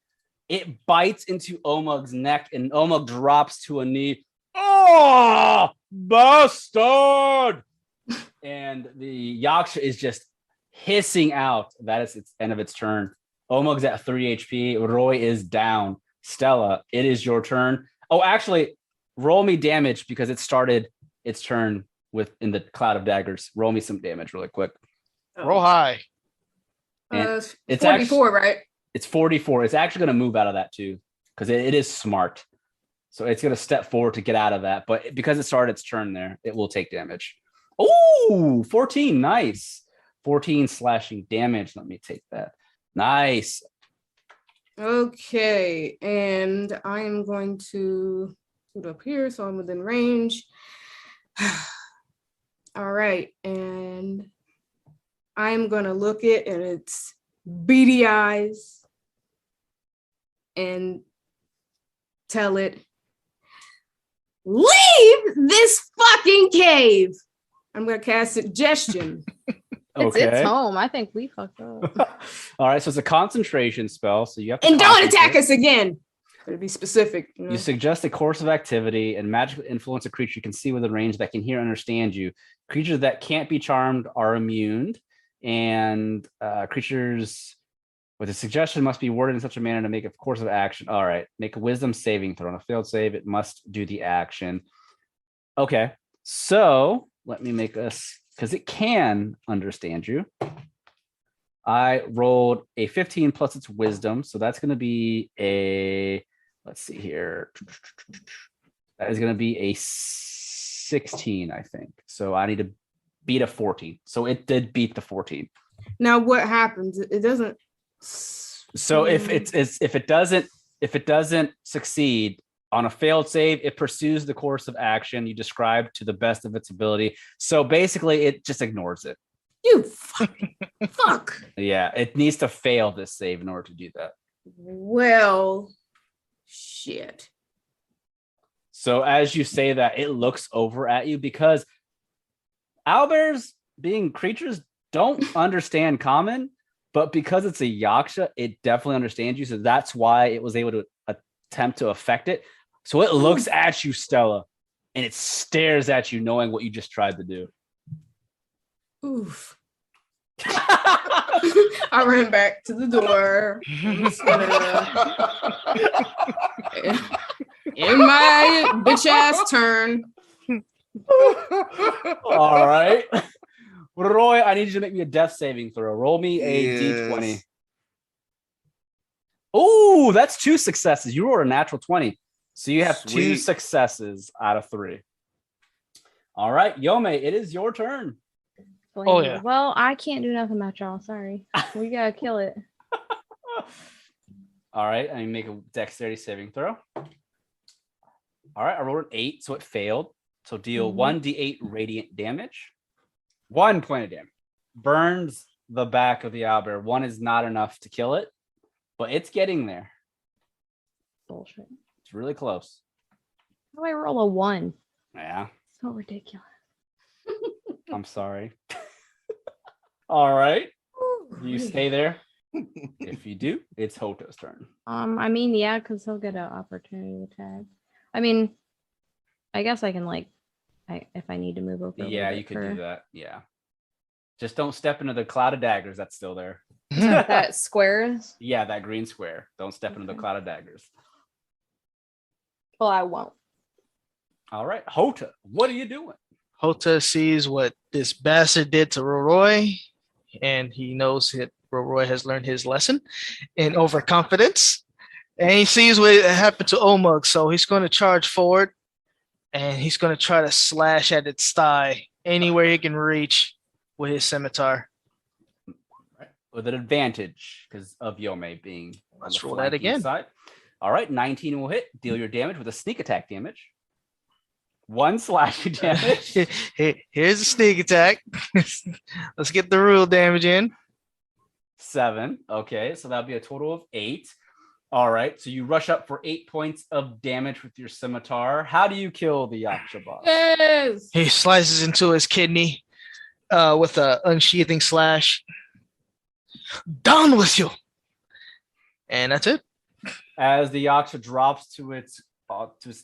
It bites into Omug's neck, and Omug drops to a knee. Oh, bastard! And the Yaksha is just hissing out. That is its end of its turn. Omug's at 3 HP. Roy is down. Stella, it is your turn. Oh, actually, roll me damage because it started its turn in the cloud of daggers. Roll me some damage really quick. Roll high. And It's 44, right? It's 44. It's actually going to move out of that too because it is smart. So it's going to step forward to get out of that. But because it started its turn there, it will take damage. Oh, 14. Nice. 14 slashing damage. Let me take that. Nice. Okay, and I am going to put up here so I'm within range. All right, and I'm gonna look it and its beady eyes and tell it, leave this fucking cave. I'm gonna cast suggestion. It's home. I think we fucked up. All right, so it's a concentration spell. So you have to And don't attack concentrate. us again. To be specific. You suggest a course of activity and magically influence a creature you can see within range that can hear and understand you. Creatures that can't be charmed are immune, and creatures with a suggestion must be worded in such a manner to make a course of action. All right, make a wisdom saving throw. On a failed save, it must do the action. Okay, so let me make us, because it can understand you. I rolled a 15 plus its wisdom, so that's going to be a, let's see here. That is going to be a 16, I think. So I need to beat a 14. So it did beat the 14. Now what happens? It doesn't. So if it doesn't succeed on a failed save, it pursues the course of action you described to the best of its ability. So basically, it just ignores it. You fucking fuck. Yeah, it needs to fail this save in order to do that. Well, shit. So as you say that, it looks over at you because owlbears, being creatures, don't understand common, but because it's a Yaksha, it definitely understands you. So that's why it was able to attempt to affect it. So it looks at you, Stella, and it stares at you, knowing what you just tried to do. Oof. I ran back to the door. In my bitch ass turn. All right. Roy, I need you to make me a death saving throw. Roll me a d20. Oh, that's 2 successes. You rolled a natural 20. So you have 2 Sweet. successes out of 3. All right, Yome, it is your turn. Oh, yeah. Well, I can't do nothing about y'all. Sorry. We gotta kill it. All right, I make a dexterity saving throw. All right, I rolled an 8, so it failed. So deal 1d8 radiant damage. 1 point of damage. Burns the back of the owlbear. 1 is not enough to kill it, but it's getting there. Bullshit. It's really close. How do I roll a 1? Yeah, So ridiculous. I'm sorry. All right. Do you stay there? If you do, it's Hota's turn. I mean, yeah, because he'll get an opportunity attack. I mean, I guess I can if I need to move over. Yeah, you could do that. Yeah. Just don't step into the cloud of daggers that's still there. That squares. Yeah, that green square. Don't step into the Okay. cloud of daggers. Well, I won't. All right, Houta, what are you doing? Houta sees what this bastard did to Roroi, and he knows that Roroi has learned his lesson in overconfidence. And he sees what happened to Omug, so he's going to charge forward, and he's going to try to slash at its thigh anywhere he can reach with his scimitar. With an advantage because of Yome being on Let's the roll that flanking again. side. All right, 19 will hit. Deal your damage with a sneak attack damage. 1 slashing damage. Here's a sneak attack. Let's get the real damage in. 7. Okay, so that'll be a total of 8. All right, so you rush up for 8 points of damage with your scimitar. How do you kill the Yaksha boss? Yes. He slices into his kidney with a unsheathing slash. Down with you. And that's it. As the Yaksha drops to its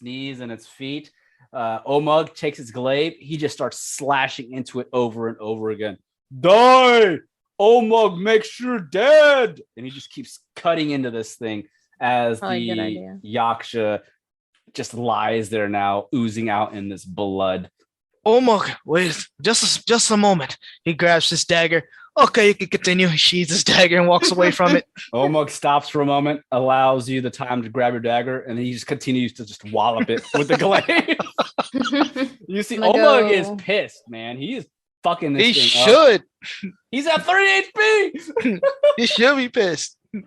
knees and its feet, Omug takes his glaive. He just starts slashing into it over and over again. Die! Omug makes you dead! And he just keeps cutting into this thing as Probably a good the idea. Yaksha just lies there now, oozing out in this blood. Omug, wait, just a moment. He grabs his dagger. Okay, you can continue. He sheathes his dagger and walks away from it. Omug stops for a moment, allows you the time to grab your dagger, and then he just continues to just wallop it with the glaive. You see, I'm gonna Omug is go- pissed, man. He is fucking this He thing up. should. He's at 30 HP. He should be pissed. I'm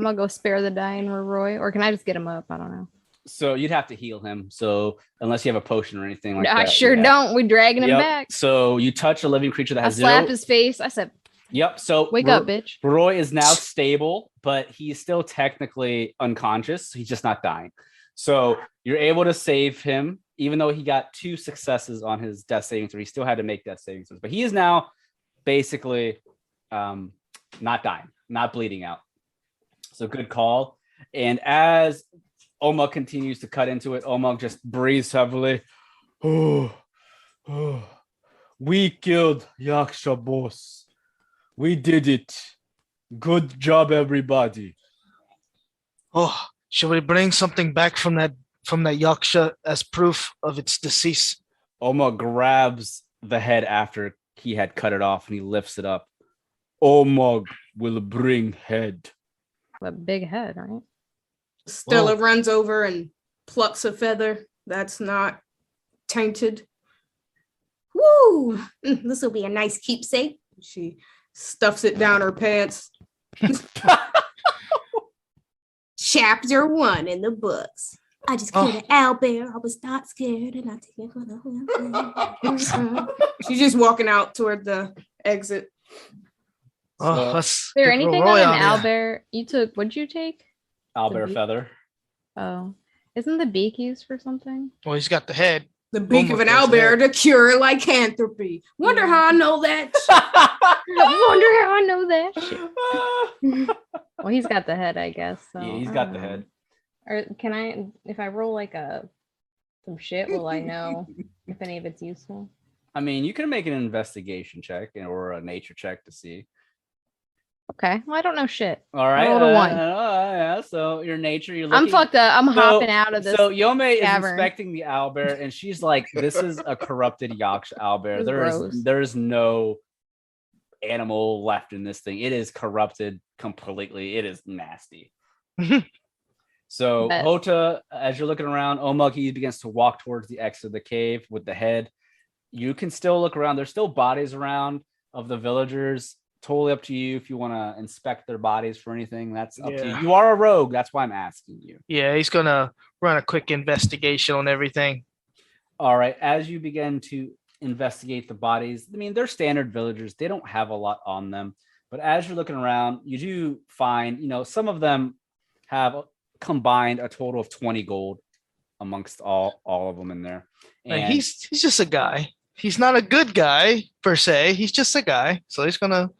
gonna go spare the dying Roroi, or can I just get him up? I don't know. So you'd have to heal him. So unless you have a potion or anything like I that. sure yeah. don't. We dragging him Yep. back. So you touch a living creature that I has slap 0. his face. I said, Yep. So "Wake up, bitch!" Roroi is now stable, but he's still technically unconscious. He's just not dying. So you're able to save him, even though he got 2 successes on his death saving throw. He still had to make death saving throws, but he is now basically not dying, not bleeding out. So good call. And as Omug continues to cut into it, Omug just breathes heavily. We killed Yaksha boss. We did it. Good job, everybody. Oh, should we bring something back from that Yaksha as proof of its decease? Omug grabs the head after he had cut it off and he lifts it up. Omug will bring head. A big head, right? Stella Whoa. runs over and plucks a feather that's not tainted. Woo! This will be a nice keepsake. She stuffs it down her pants. Chapter 1 in the books. I just killed an owlbear. I was not scared, and I take it for the. She's just walking out toward the exit. Oh, So- let's Is there get anything Roroi on an out here. owlbear? You took? What'd you take? Owlbear beak? feather. Oh, isn't the beak used for something? Well, he's got the head. The beak of an Almost owlbear there. to cure lycanthropy. Wonder how I know that. I wonder how I know that shit. Well, he's got the head, I guess. So Yeah, he's I got don't the know. head. Or can I, if I roll like some shit, will I know if any of it's useful? I mean, you can make an investigation check or a nature check to see. Okay, well, I don't know shit. All right. rolled a 1. Yeah. So your nature, you're I'm looking. fucked up. I'm hopping out of this. So Yome is cavern. inspecting the owlbear, and she's like, "This is a corrupted Yaksha owlbear. Gross. There is no animal left in this thing. It is corrupted completely. It is nasty." So Bet. Houta, as you're looking around, Omug, he begins to walk towards the exit of the cave with the head. You can still look around. There's still bodies around of the villagers. Totally up to you if you want to inspect their bodies for anything. That's up to you. Yeah. You are a rogue. That's why I'm asking you. Yeah, he's gonna run a quick investigation on everything. All right. As you begin to investigate the bodies. I mean, they're standard villagers. They don't have a lot on them. But as you're looking around, you do find, some of them have combined a total of 20 gold amongst all of them in there. Like, And he's just a guy. He's not a good guy per se. He's just a guy. So he's gonna,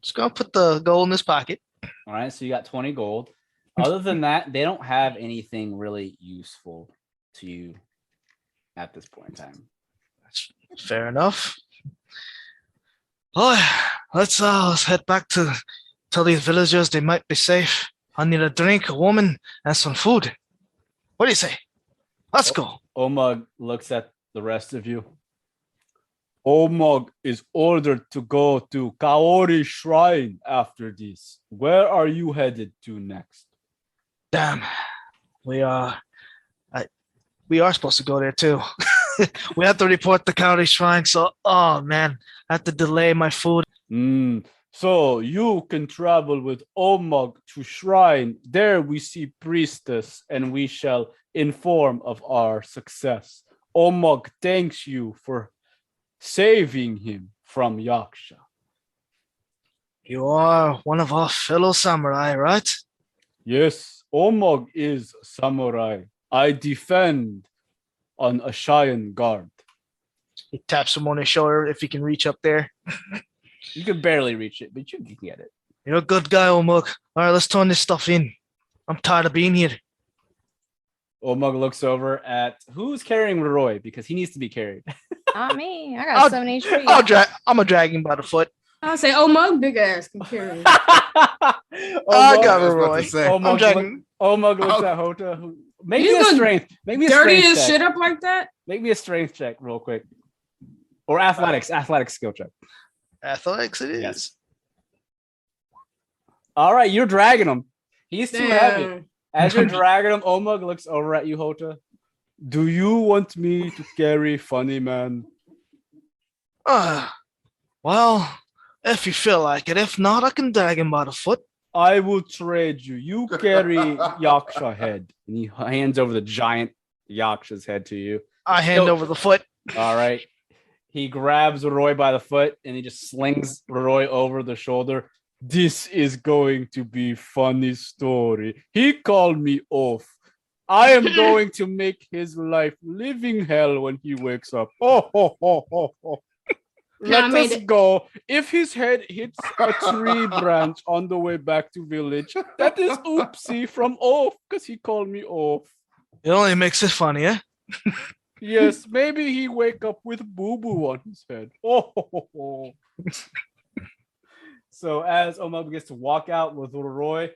just gonna put the gold in his pocket. all right, so you got 20 gold. Other than that, they don't have anything really useful to you at this point in time. That's fair enough. Oh, let's head back to tell these villagers they might be safe. I need a drink, a woman, and some food. What do you say? Let's go. Omug looks at the rest of you. Omug is ordered to go to Kaori Shrine after this. Where are you headed to next? Damn, we are supposed to go there too. We have to report the county shrine. So, oh man, I have to delay my food. So you can travel with Omug to Shrine. There we see priestess, and we shall inform of our success. Omug thanks you for saving him from Yaksha. You are one of our fellow samurai, right? Yes, Omug is samurai. I defend on a Cheyenne guard. He taps him on his shoulder if he can reach up there. You can barely reach it, but you can get it. You're a good guy, Omug. All right, let's turn this stuff in. I'm tired of being here. Omug looks over at who's carrying Roroi because he needs to be carried. Not me. I got 7 HP. I'm gonna drag him by the foot. I'll say, oh, my big ass can carry. I got I was about to Roroi. say. Omug looks at Houta. Who make He's me a gonna strength. Make me a Dirty strength as check. shit up like that? Make me a strength check real quick. Or athletics skill check. Athletics it is. Yes. All right, you're dragging him. He's too heavy. Damn. As you're dragging him, Omug looks over at you, Houta. Do you want me to carry Funny Man? Well, if you feel like it. If not, I can drag him by the foot. I will trade you. You carry Yaksha head. And he hands over the giant Yaksha's head to you. I hand over the foot. All right. He grabs Roroi by the foot and he just slings Roroi over the shoulder. This is going to be funny story. He called me off. I am going to make his life living hell when he wakes up. Oh. Yeah, I Let made us it. go. If his head hits a tree branch on the way back to village, that is oopsie from off because he called me off. It only makes it funnier. Yes, maybe he wake up with boo-boo on his head. Oh. So as Omug gets to walk out with Roroi,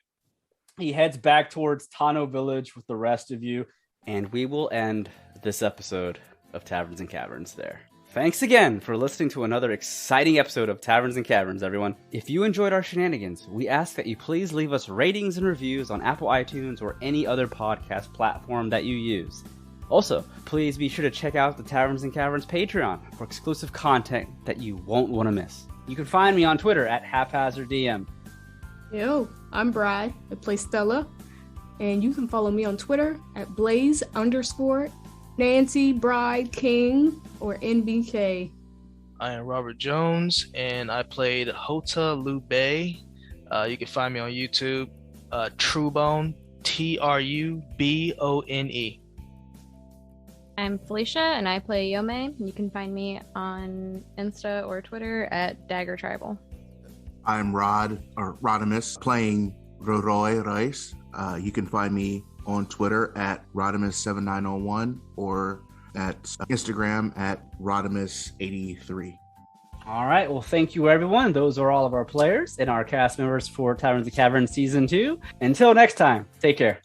he heads back towards Tano Village with the rest of you. And we will end this episode of Taverns and Caverns there. Thanks again for listening to another exciting episode of Taverns and Caverns, everyone. If you enjoyed our shenanigans, we ask that you please leave us ratings and reviews on Apple iTunes or any other podcast platform that you use. Also, please be sure to check out the Taverns and Caverns Patreon for exclusive content that you won't want to miss. You can find me on Twitter at HaphazardDM. Yo, I'm Brad. I play Stella. And you can follow me on Twitter at Blaze_Nancy Bride King or NBK. I am Robert Jones, and I played Houta Liu-bei. You can find me on YouTube, Trubone, Trubone. I'm Felicia, and I play Yome. You can find me on Insta or Twitter at daggertribal. I'm Rodimus, playing Roroi Royce. You can find me on Twitter at Rodimus7901 or at Instagram at Rodimus83. All right. Well, thank you, everyone. Those are all of our players and our cast members for Taverns and Caverns Season 2. Until next time, take care.